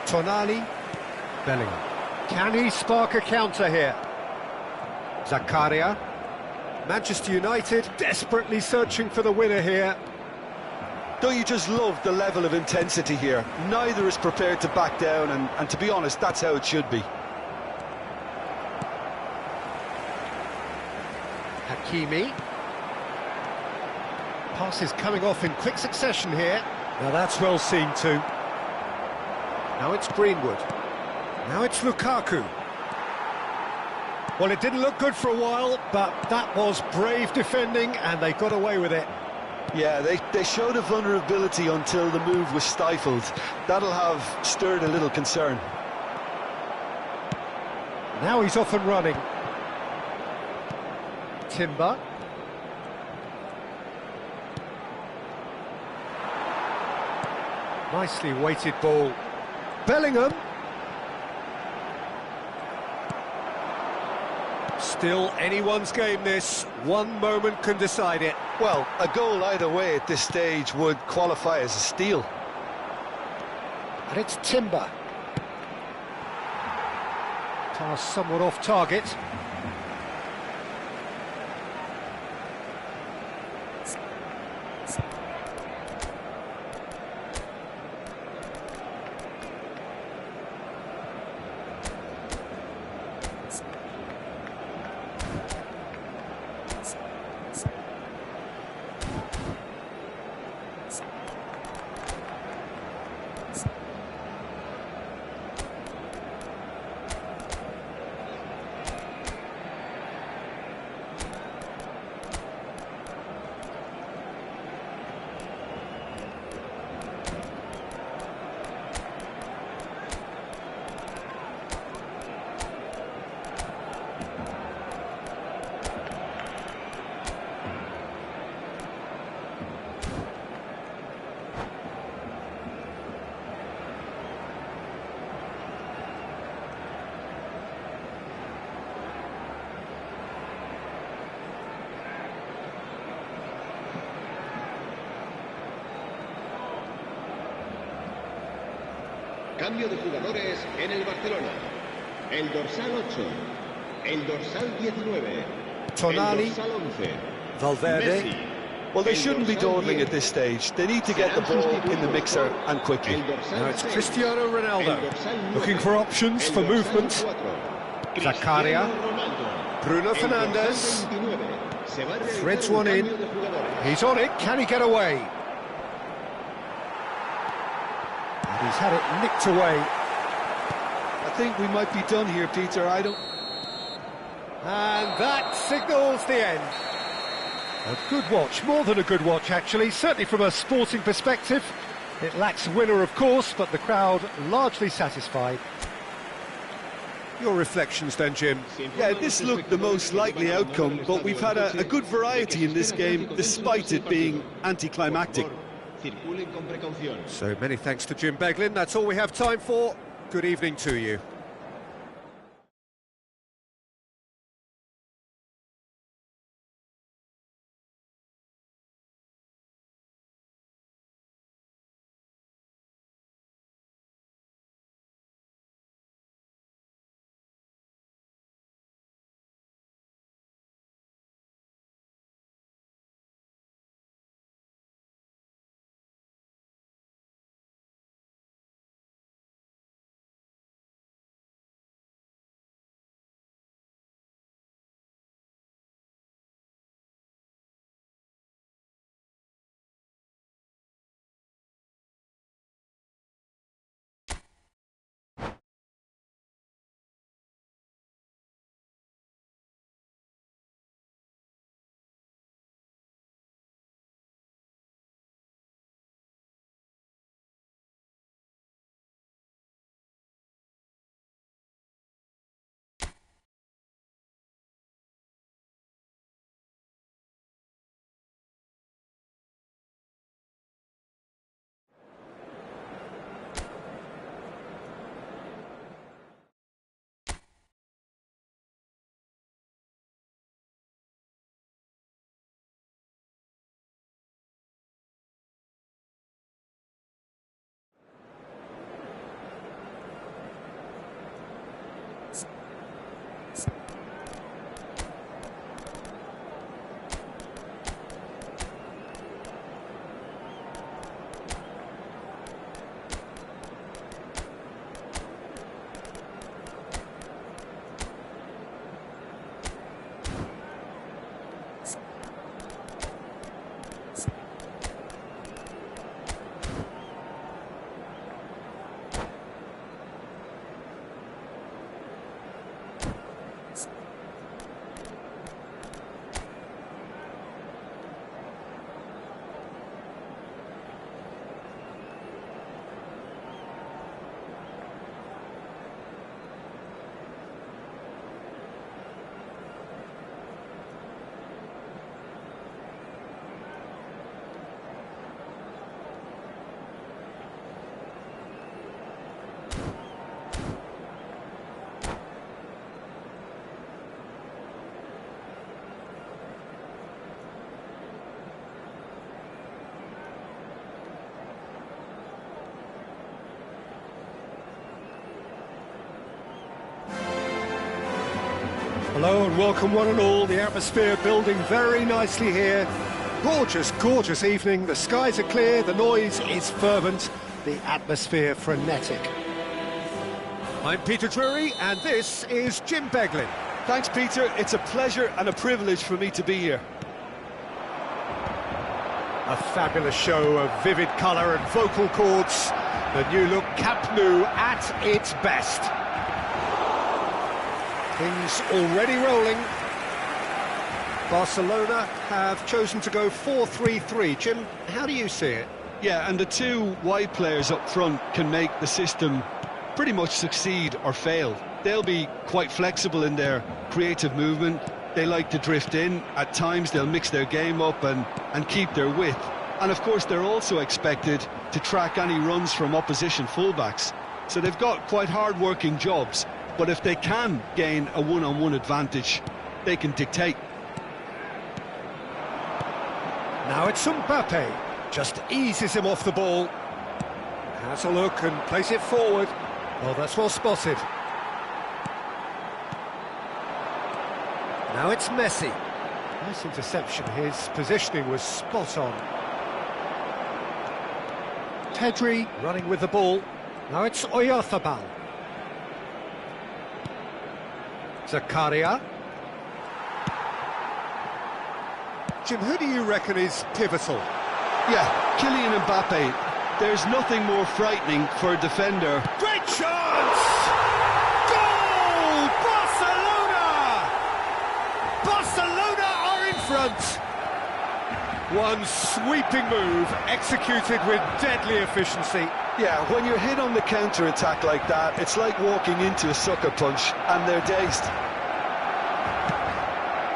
Tonali. Bellingham. Can he spark a counter here? Zakaria. Manchester United desperately searching for the winner here. Don't you just love the level of intensity here? Neither is prepared to back down, and to be honest, that's how it should be. Hakimi. Passes coming off in quick succession here. Now that's well seen too. Now it's Greenwood. Now it's Lukaku. Well, it didn't look good for a while, but that was brave defending, and they got away with it. Yeah, they showed a vulnerability until the move was stifled. That'll have stirred a little concern. Now he's off and running. Timber. Nicely weighted ball. Bellingham. Still anyone's game this. One moment can decide it. Well, a goal either way at this stage would qualify as a steal. And it's Timber. Pass somewhat off target. Cambio de jugadores en el Barcelona. El dorsal 8, el dorsal 19, Tonali, el dorsal 11, Valverde. Messi. Well, they El shouldn't be dorsal dawdling 10. at this stage. They need to get the ball in the mixer and quickly. El dorsal Now it's 6, Cristiano el Ronaldo. dorsal 9, Looking for options el for dorsal movement. 4, Zakaria. Cristiano Ronaldo. Bruno El dorsal Fernandes. 29, se va a realizar Threads un one in. cambio de jugadores. He's on it. Can he get away? And he's had it nicked away. I think we might be done here, Peter. I don't... And that signals the end. A good watch, more than a good watch actually, certainly from a sporting perspective. It lacks a winner of course, but the crowd largely satisfied. Your reflections then, Jim? Yeah, this looked the most likely outcome, but we've had a good variety in this game, despite it being anticlimactic. So many thanks to Jim Beglin. That's all we have time for. Good evening to you. Hello and welcome one and all. The atmosphere building very nicely here. Gorgeous, gorgeous evening. The skies are clear, the noise is fervent, the atmosphere frenetic. I'm Peter Drury and this is Jim Beglin. Thanks, Peter. It's a pleasure and a privilege for me to be here. A fabulous show of vivid colour and vocal cords. The new look Camp Nou at its best. Things already rolling. Barcelona have chosen to go 4-3-3. Jim, how do you see it? Yeah, and the two wide players up front can make the system pretty much succeed or fail. They'll be quite flexible in their creative movement. They like to drift in. At times they'll mix their game up and keep their width. And of course they're also expected to track any runs from opposition fullbacks. So they've got quite hard-working jobs. But if they can gain a one-on-one advantage, they can dictate. Now it's Mbappe. Just eases him off the ball. Has a look and plays it forward. Well, that's well spotted. Now it's Messi. Nice interception. His positioning was spot on. Pedri running with the ball. Now it's Oyarzabal. Zakaria. Jim, who do you reckon is pivotal? Yeah, Kylian Mbappe. There's nothing more frightening for a defender. Great chance! Goal! Barcelona! Barcelona are in front. One sweeping move, executed with deadly efficiency. Yeah, when you're hit on the counter-attack like that, it's like walking into a sucker punch, and they're dazed.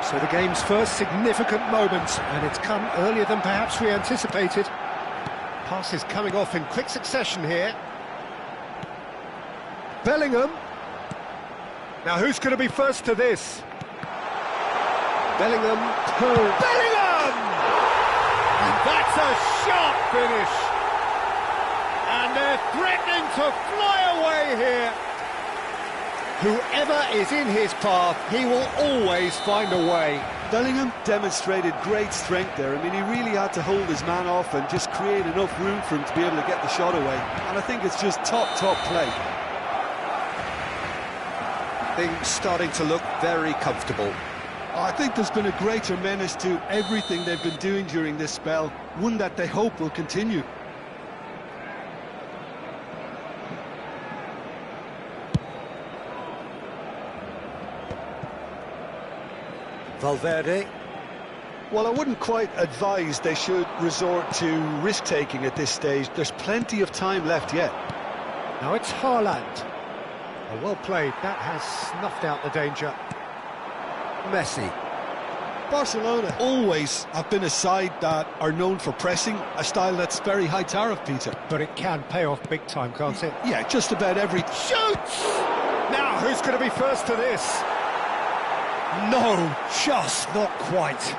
So the game's first significant moment, and it's come earlier than perhaps we anticipated. Passes coming off in quick succession here. Bellingham. Now who's going to be first to this? Bellingham. Bellingham! And that's a sharp finish. And they're threatening to fly away here. Whoever is in his path, he will always find a way. Bellingham demonstrated great strength there. I mean, he really had to hold his man off and just create enough room for him to be able to get the shot away. And I think it's just top play. Things starting to look very comfortable. I think there's been a greater menace to everything they've been doing during this spell, one that they hope will continue. Valverde. Well, I wouldn't quite advise they should resort to risk-taking at this stage. There's plenty of time left yet. Now it's Haaland. Well played. That has snuffed out the danger. Messi. Barcelona always have been a side that are known for pressing, a style that's very high tariff, Peter. But it can pay off big time, can't it? Yeah, just about every... Shoots! Now, who's going to be first to this? No, just not quite.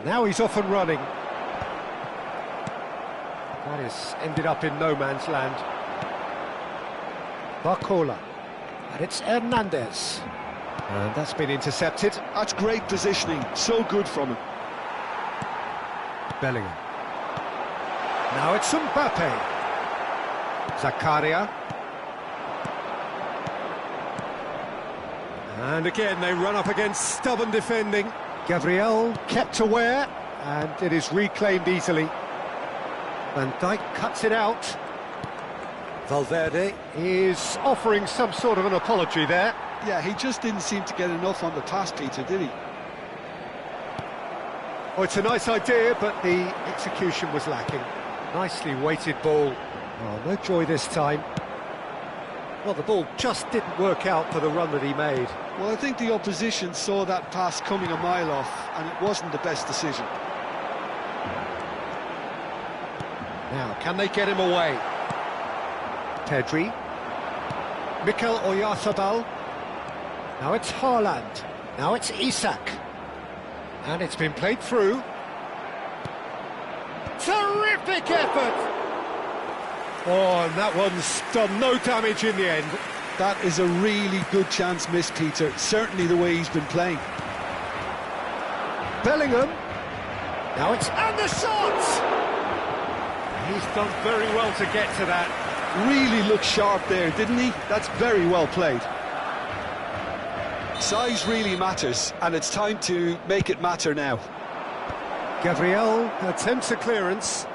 Now he's off and running. That has ended up in no man's land. Barcola. And it's Hernandez. And that's been intercepted. That's great positioning, so good from him. Bellingham. Now it's Mbappe. Zakaria. And again they run up against stubborn defending. Gabriel kept aware, and it is reclaimed easily. Van Dijk cuts it out. Valverde is offering some sort of an apology there. Yeah, he just didn't seem to get enough on the pass, Peter, did he? Oh, it's a nice idea, but the execution was lacking. Nicely weighted ball. Oh, no joy this time. Well, the ball just didn't work out for the run that he made. Well, I think the opposition saw that pass coming a mile off, and it wasn't the best decision. Now, can they get him away? Pedri. Mikel Oyarzabal. Now it's Haaland. Now it's Isak. And it's been played through. Terrific effort! Oh, and that one's done no damage in the end. That is a really good chance missed, Peter. Certainly the way he's been playing. Bellingham. Now it's... and the shot! He's done very well to get to that. Really looked sharp there, didn't he? That's very well played. Size really matters, and it's time to make it matter now. Gabriel attempts a clearance.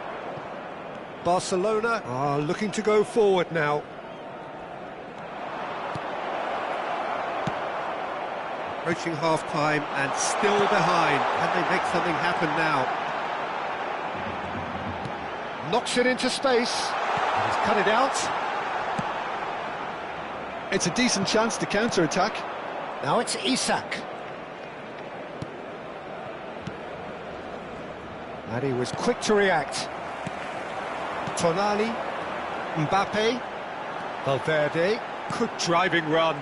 Barcelona are looking to go forward now. Approaching half-time and still behind. Can they make something happen now? Knocks it into space. He's cut it out. It's a decent chance to counter-attack. Now it's Isak. And he was quick to react. Tonali, Mbappe, Valverde, good driving run.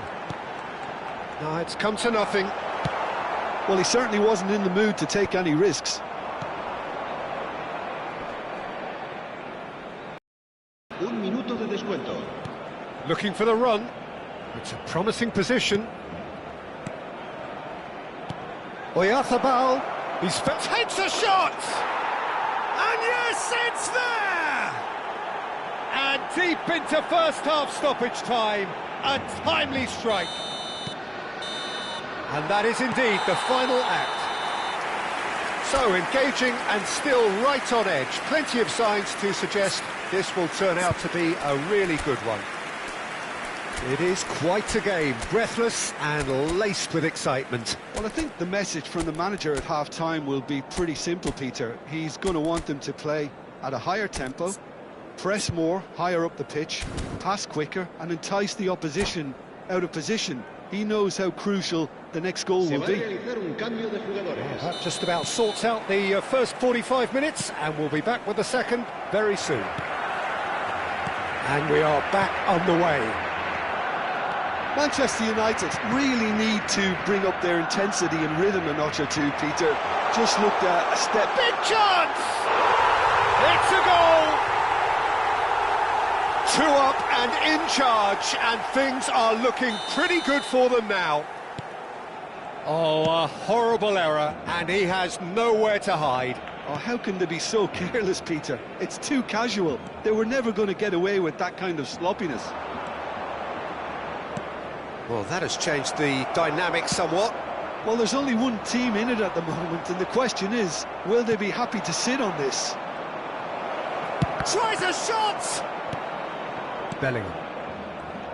No, it's come to nothing. Well, he certainly wasn't in the mood to take any risks. Un minuto de descuento. Looking for the run. It's a promising position. Oyarzabal, he's takes a shot! And yes, it's there! And deep into first half stoppage time, a timely strike. And that is indeed the final act. So engaging and still right on edge. Plenty of signs to suggest this will turn out to be a really good one. It is quite a game, breathless and laced with excitement. Well, I think the message from the manager at half-time will be pretty simple, Peter. He's going to want them to play at a higher tempo, press more, higher up the pitch, pass quicker and entice the opposition out of position. He knows how crucial the next goal will be. That just about sorts out the first 45 minutes, and we'll be back with the second very soon. And we are back on the way. Manchester United really need to bring up their intensity and rhythm a notch or two, Peter. Just looked at a step. Big chance! It's a goal! 2 up and in charge, and things are looking pretty good for them now. Oh, a horrible error, and he has nowhere to hide. Oh, how can they be so careless, Peter? It's too casual. They were never going to get away with that kind of sloppiness. Well, that has changed the dynamic somewhat. Well, there's only one team in it at the moment, and the question is, will they be happy to sit on this? Tries a shot! Bellingham.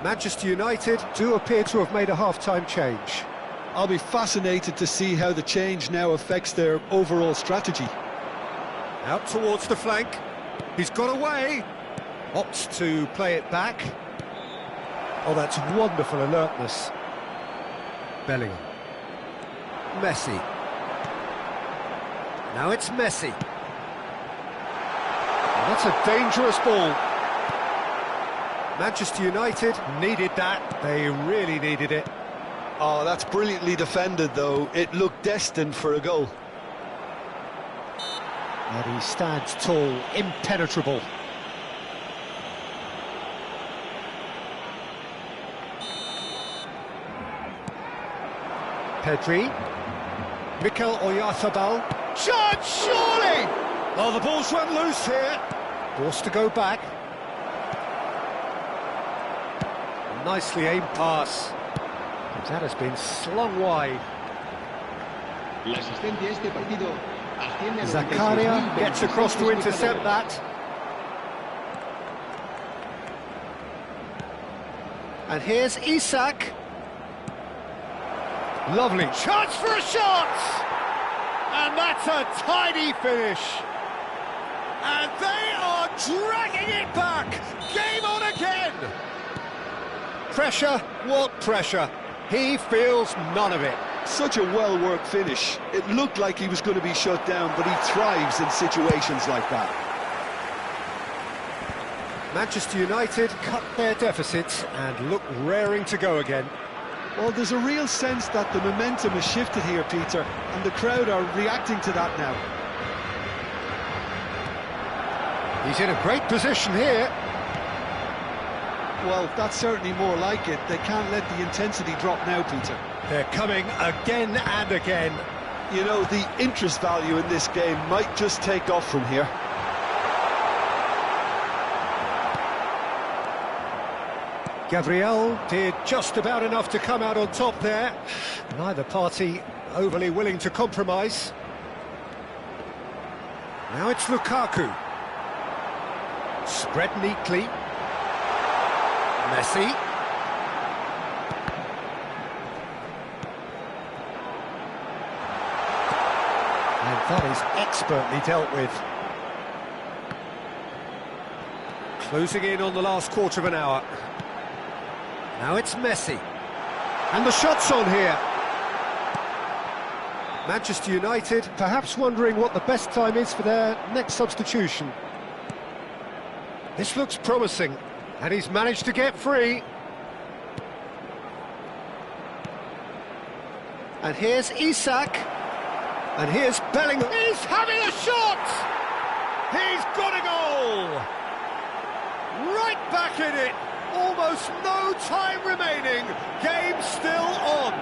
Manchester United do appear to have made a half-time change. I'll be fascinated to see how the change now affects their overall strategy. Out towards the flank. He's got away. Opts to play it back. Oh, that's wonderful alertness. Bellingham. Messi. Now it's Messi. And that's a dangerous ball. Manchester United needed that. They really needed it. Oh, that's brilliantly defended, though. It looked destined for a goal. And he stands tall, impenetrable. Pedri. Mikel Oyarzabal. Shot, surely! Oh, the ball's run loose here. Forced to go back. Nicely aimed pass. That has been slung wide. Zakaria gets across to intercept that. And here's Isak. Lovely chance for a shot! And that's a tidy finish. And they are dragging it back. Game on again. Pressure, what pressure? He feels none of it. Such a well-worked finish. It looked like he was going to be shut down, but he thrives in situations like that. Manchester United cut their deficit and look raring to go again. Well, there's a real sense that the momentum has shifted here, Peter, and the crowd are reacting to that now. He's in a great position here. Well, that's certainly more like it. They can't let the intensity drop now, Peter. They're coming again and again. You know, the interest value in this game might just take off from here. Gabriel did just about enough to come out on top there. Neither party overly willing to compromise. Now it's Lukaku. Spread neatly. Messi. And that is expertly dealt with. Closing in on the last quarter of an hour. Now it's Messi. And the shot's on here. Manchester United perhaps wondering what the best time is for their next substitution. This looks promising. And he's managed to get free. And here's Isak. And here's Bellingham. He's having a shot! He's got a goal! Right back in it! Almost no time remaining. Game still on.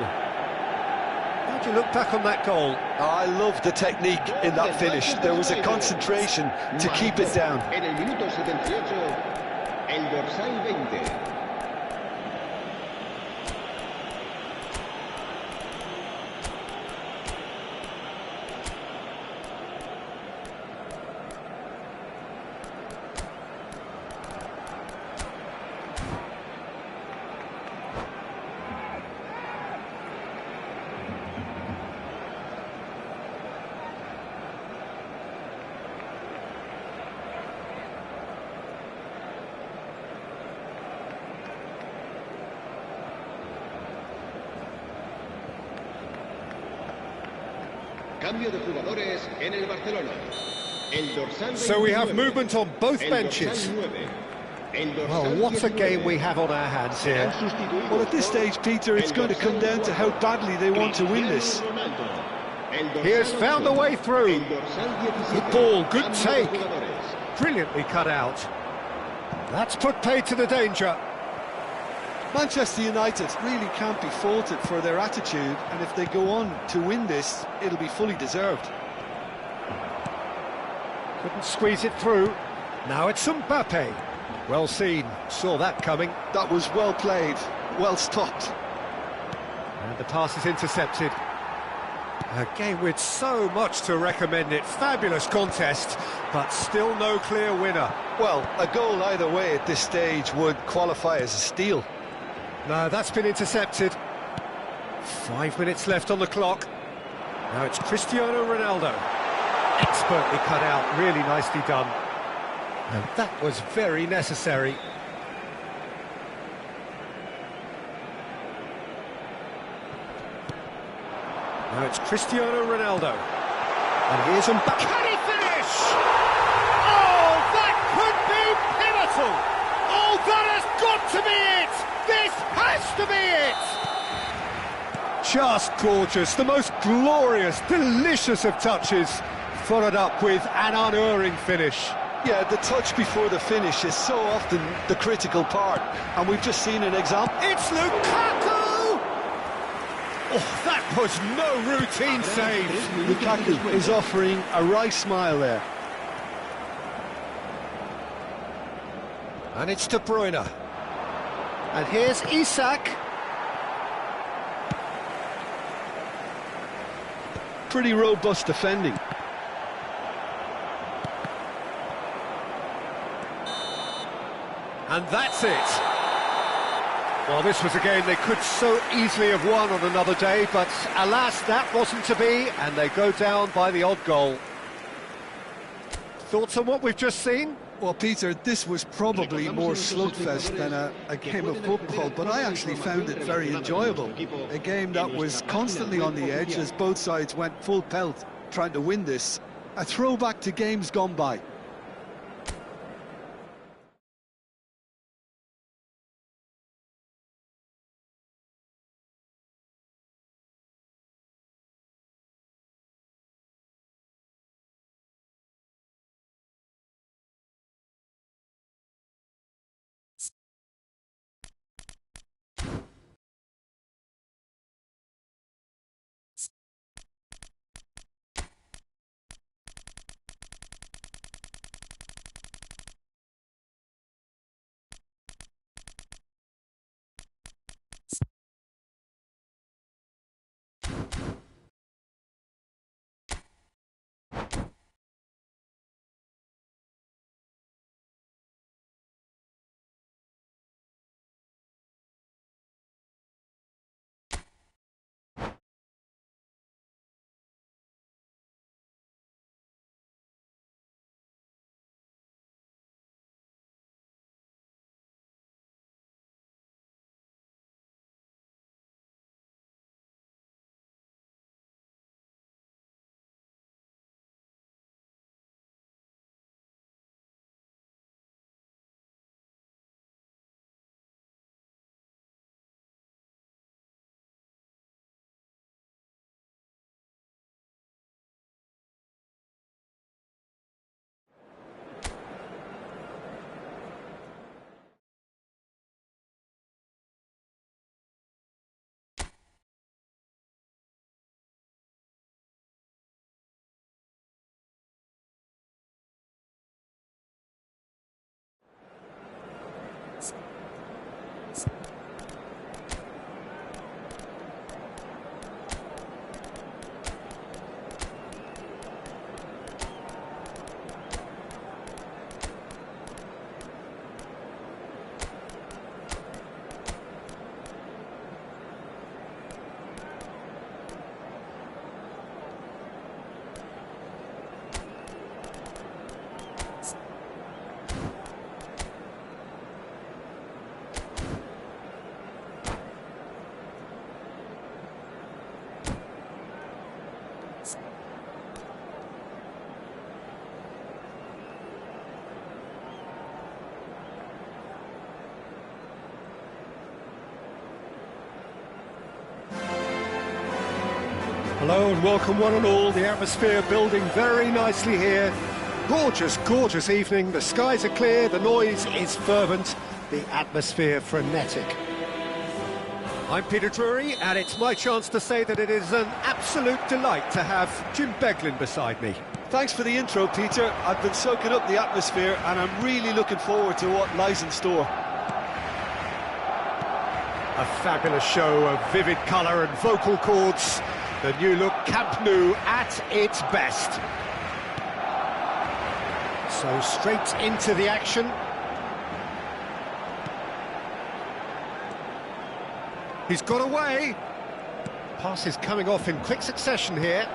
How do you look back on that goal? I love the technique in that finish. There was a concentration to keep it down. En el minuto 78, el dorsal 20. Cambio de jugadores en el Barcelona. El dorsal 29. So we have movement on both benches. Well, what a game we have on our hands here. Well, at this stage, Peter, it's going to come down to how badly they want to win this. He has found a way through. Good ball, good take. Brilliantly cut out. That's put paid to the danger. Manchester United really can't be faulted for their attitude, and if they go on to win this, it'll be fully deserved. Couldn't squeeze it through. Now it's Mbappe. Well seen, saw that coming. That was well played, well stopped. And the pass is intercepted. A game with so much to recommend it. Fabulous contest, but still no clear winner. Well, a goal either way at this stage would qualify as a steal. No, that's been intercepted. 5 minutes left on the clock. Now it's Cristiano Ronaldo. Expertly cut out, really nicely done. And that was very necessary. Now it's Cristiano Ronaldo. And here's Mbappe. Can he finish? Oh, that could be pivotal! Oh, that has got to be it! This has to be it! Just gorgeous, the most glorious, delicious of touches, followed up with an unerring finish. Yeah, the touch before the finish is so often the critical part, and we've just seen an example. It's Lukaku! Oh, that was no routine save. Lukaku is offering a wry smile there. And it's De Bruyne. And here's Isak. Pretty robust defending. And that's it. Well, this was a game they could so easily have won on another day, but alas, that wasn't to be, and they go down by the odd goal. Thoughts on what we've just seen? Well, Peter, this was probably more slugfest than a game of football, but I actually found it very enjoyable. A game that was constantly on the edge as both sides went full pelt trying to win this. A throwback to games gone by. Hello and welcome one and all. The atmosphere building very nicely here. Gorgeous, gorgeous evening. The skies are clear, the noise is fervent, the atmosphere frenetic. I'm Peter Drury, and it's my chance to say that it is an absolute delight to have Jim Beglin beside me. Thanks for the intro, Peter. I've been soaking up the atmosphere and I'm really looking forward to what lies in store. A fabulous show of vivid colour and vocal cords. The new look Camp Nou at its best. So straight into the action. He's got away. Pass is coming off in quick succession here.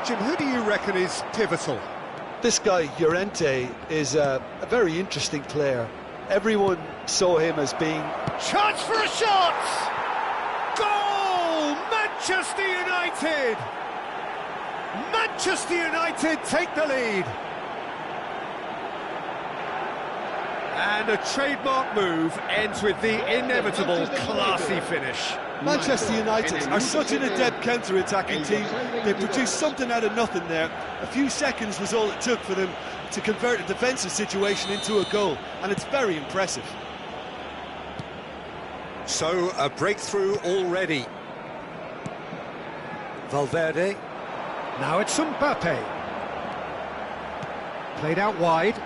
Jim, who do you reckon is pivotal? This guy, Llorente, is a very interesting player. Everyone saw him as being... Chance for a shot! Goal! Manchester United! Manchester United take the lead. And a trademark move ends with the inevitable classy finish. Manchester United are such an adept counter-attacking team. They produced something out of nothing there. A few seconds was all it took for them to convert a defensive situation into a goal, and it's very impressive. So, a breakthrough already. Valverde. Now it's Mbappe. Played out wide.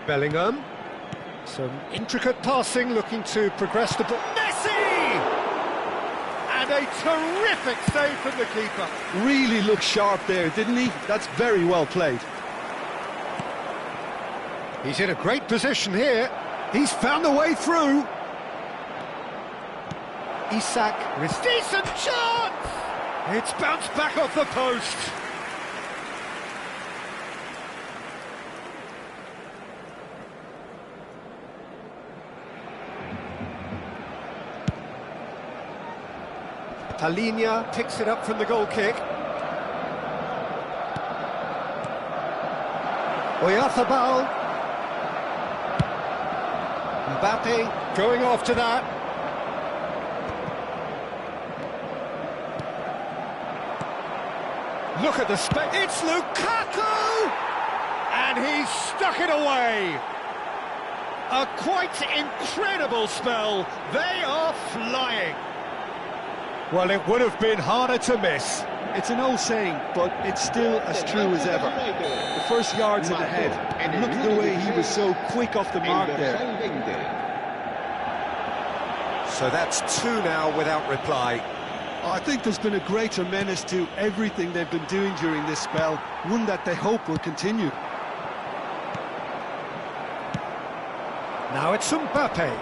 Bellingham. Some intricate passing, looking to progress the ball. Messi! And a terrific save from the keeper. Really looked sharp there, didn't he? That's very well played. He's in a great position here. He's found a way through. Isak with decent chance! It's bounced back off the post. Palhinha picks it up from the goal kick. Oyarzabal. Mbappe going after that. Look at the space. It's Lukaku! And he's stuck it away. A quite incredible spell. They are flying. Well, it would have been harder to miss. It's an old saying, but it's still as true as ever. The first yard's in the head, and look at the way he was so quick off the mark there. So that's two now without reply. I think there's been a greater menace to everything they've been doing during this spell, one that they hope will continue. Now it's Mbappe.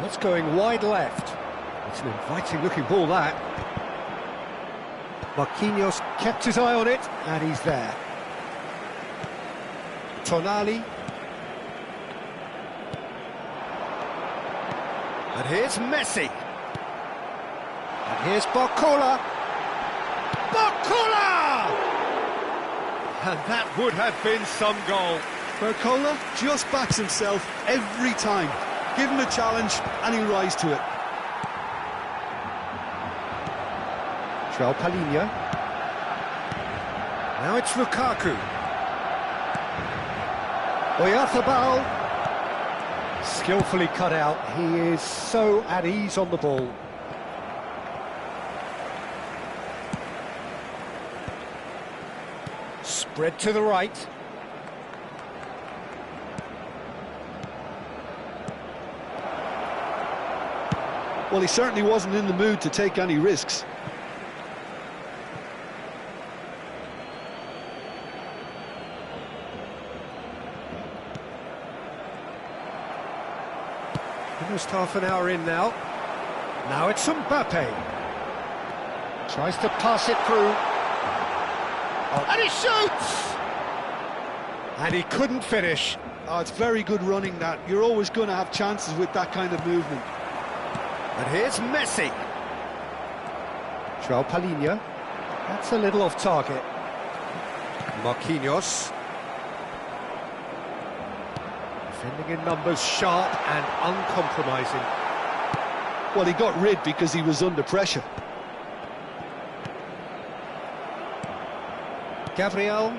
That's going wide left. It's an inviting-looking ball, that. Marquinhos kept his eye on it, and he's there. Tonali. And here's Messi. And here's Barcola. Barcola! And that would have been some goal. Barcola just backs himself every time. Give him a challenge, and he'll rise to it. Palhinha. Now it's Lukaku. Oyarzabal. Skillfully cut out. He is so at ease on the ball. Spread to the right. Well, he certainly wasn't in the mood to take any risks. Almost half an hour in now. Now it's Mbappe. Tries to pass it through. Oh. And he shoots! And he couldn't finish. Oh, it's very good running, that. You're always going to have chances with that kind of movement. And here's Messi. Palhinha. That's a little off target. Marquinhos. Defending in numbers, sharp and uncompromising. Well, he got rid because he was under pressure. Gabriel.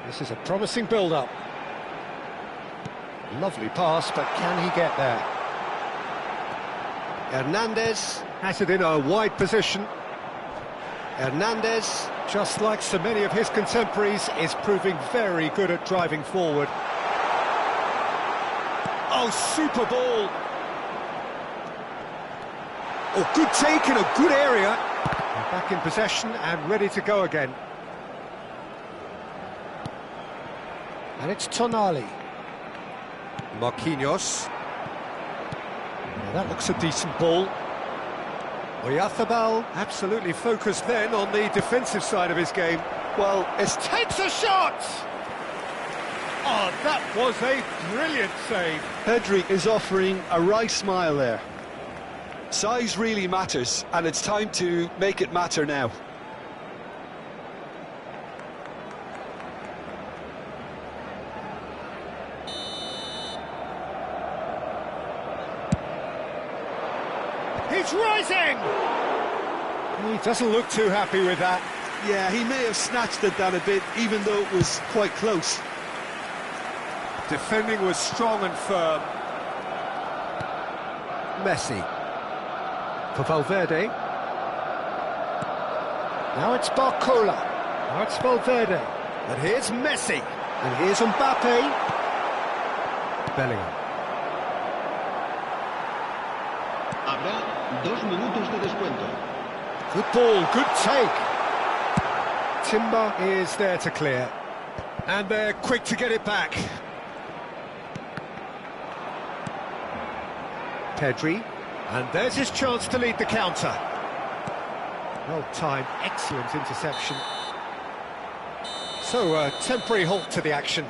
This is a promising build-up. Lovely pass, but can he get there? Hernandez has it in a wide position. Hernandez, just like so many of his contemporaries, is proving very good at driving forward. Oh, super ball! Oh, good take in a good area. And back in possession and ready to go again. And it's Tonali. Marquinhos. Now that looks a decent ball. Oyarzabal absolutely focused then on the defensive side of his game. Well, It takes a shot! Oh, that was a brilliant save. Pedri is offering a wry smile there. Size really matters, and it's time to make it matter now. He's rising! He doesn't look too happy with that. Yeah, he may have snatched at that a bit, even though it was quite close. Defending was strong and firm. Messi. For Valverde. Now it's Barcola. Now it's Valverde. And here's Messi. And here's Mbappe. Bellingham. Habrá 2 minutos de descuento. Good ball, good take. Timber is there to clear. And they're quick to get it back. Pedri. And there's his chance to lead the counter. Well timed, excellent interception. So, a temporary halt to the action.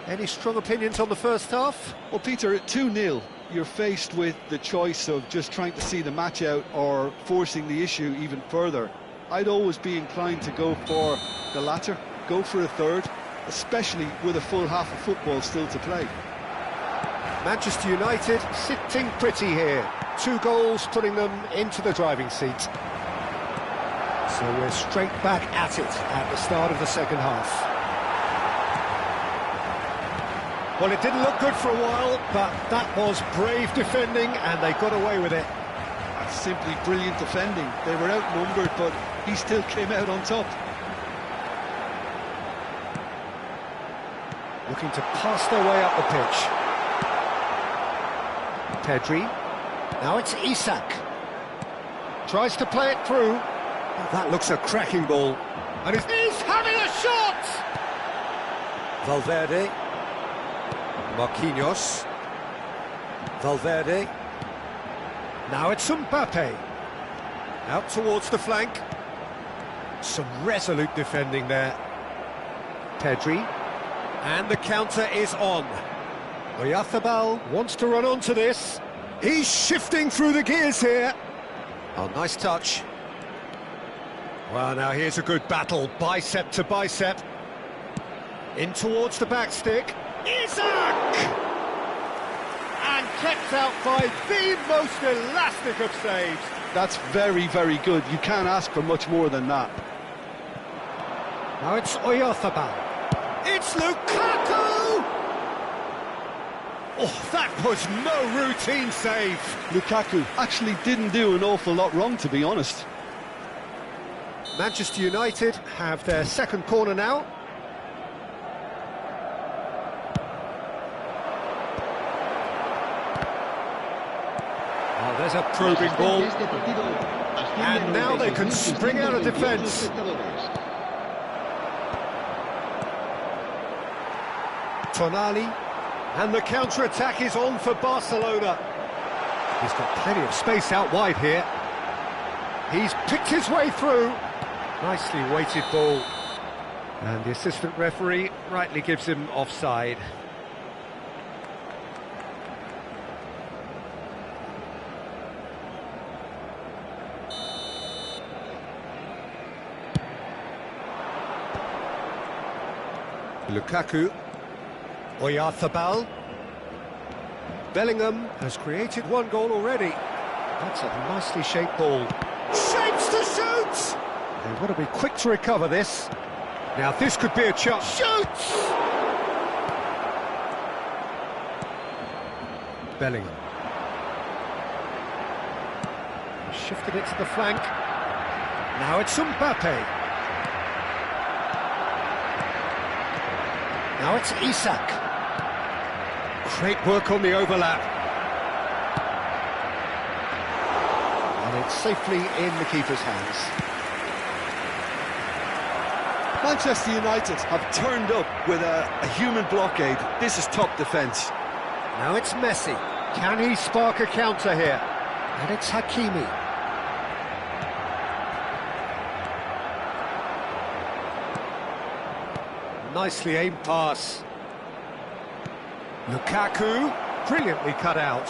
Any strong opinions on the first half? Well, Peter, at 2-0, you're faced with the choice of just trying to see the match out or forcing the issue even further. I'd always be inclined to go for the latter, go for a third, especially with a full half of football still to play. Manchester United sitting pretty here. 2 goals putting them into the driving seat. So we're straight back at it at the start of the second half. Well, it didn't look good for a while, but that was brave defending and they got away with it. That's simply brilliant defending. They were outnumbered, but he still came out on top. Looking to pass their way up the pitch. Pedri. Now it's Isak. Tries to play it through. Oh, that looks a cracking ball. And he's having a shot! Valverde. Marquinhos. Valverde. Now it's Mbappe. Out towards the flank. Some resolute defending there. Pedri. And the counter is on. Oyarzabal wants to run onto this. He's shifting through the gears here. Oh, nice touch. Well, now here's a good battle, bicep to bicep. In towards the back stick. Isak! And kept out by the most elastic of saves. That's very, very good. You can't ask for much more than that. Now it's Oyarzabal. It's Lukaku! Oh, that was no routine save. Lukaku actually didn't do an awful lot wrong, to be honest. Manchester United have their second corner now. Oh, there's a probing ball. And now they can spring out of defence. Tonali. And the counter-attack is on for Barcelona. He's got plenty of space out wide here. He's picked his way through. Nicely weighted ball. And the assistant referee rightly gives him offside. Lukaku. Oyarzabal. Bellingham has created one goal already. That's a nicely shaped ball. Shapes to shoot! They've got to be quick to recover this. Now this could be a chance. Shoots! Bellingham. Shifted it to the flank. Now it's Mbappe. Now it's Isak. Great work on the overlap. And it's safely in the keeper's hands. Manchester United have turned up with a human blockade. This is top defence. Now it's Messi. Can he spark a counter here? And it's Hakimi. Nicely aimed pass. Lukaku, brilliantly cut out.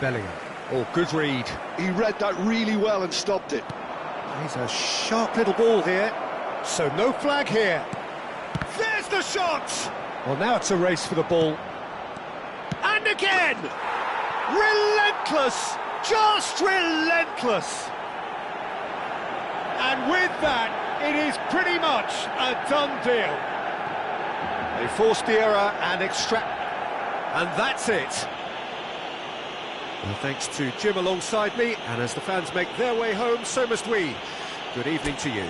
Bellingham. Oh, good read. He read that really well and stopped it. He's a sharp little ball here. So no flag here. There's the shot! Well, now it's a race for the ball. And again! Relentless! Just relentless! And with that, it is pretty much a done deal. They forced the error and extract... And that's it. Well, thanks to Jim alongside me, and as the fans make their way home, so must we. Good evening to you.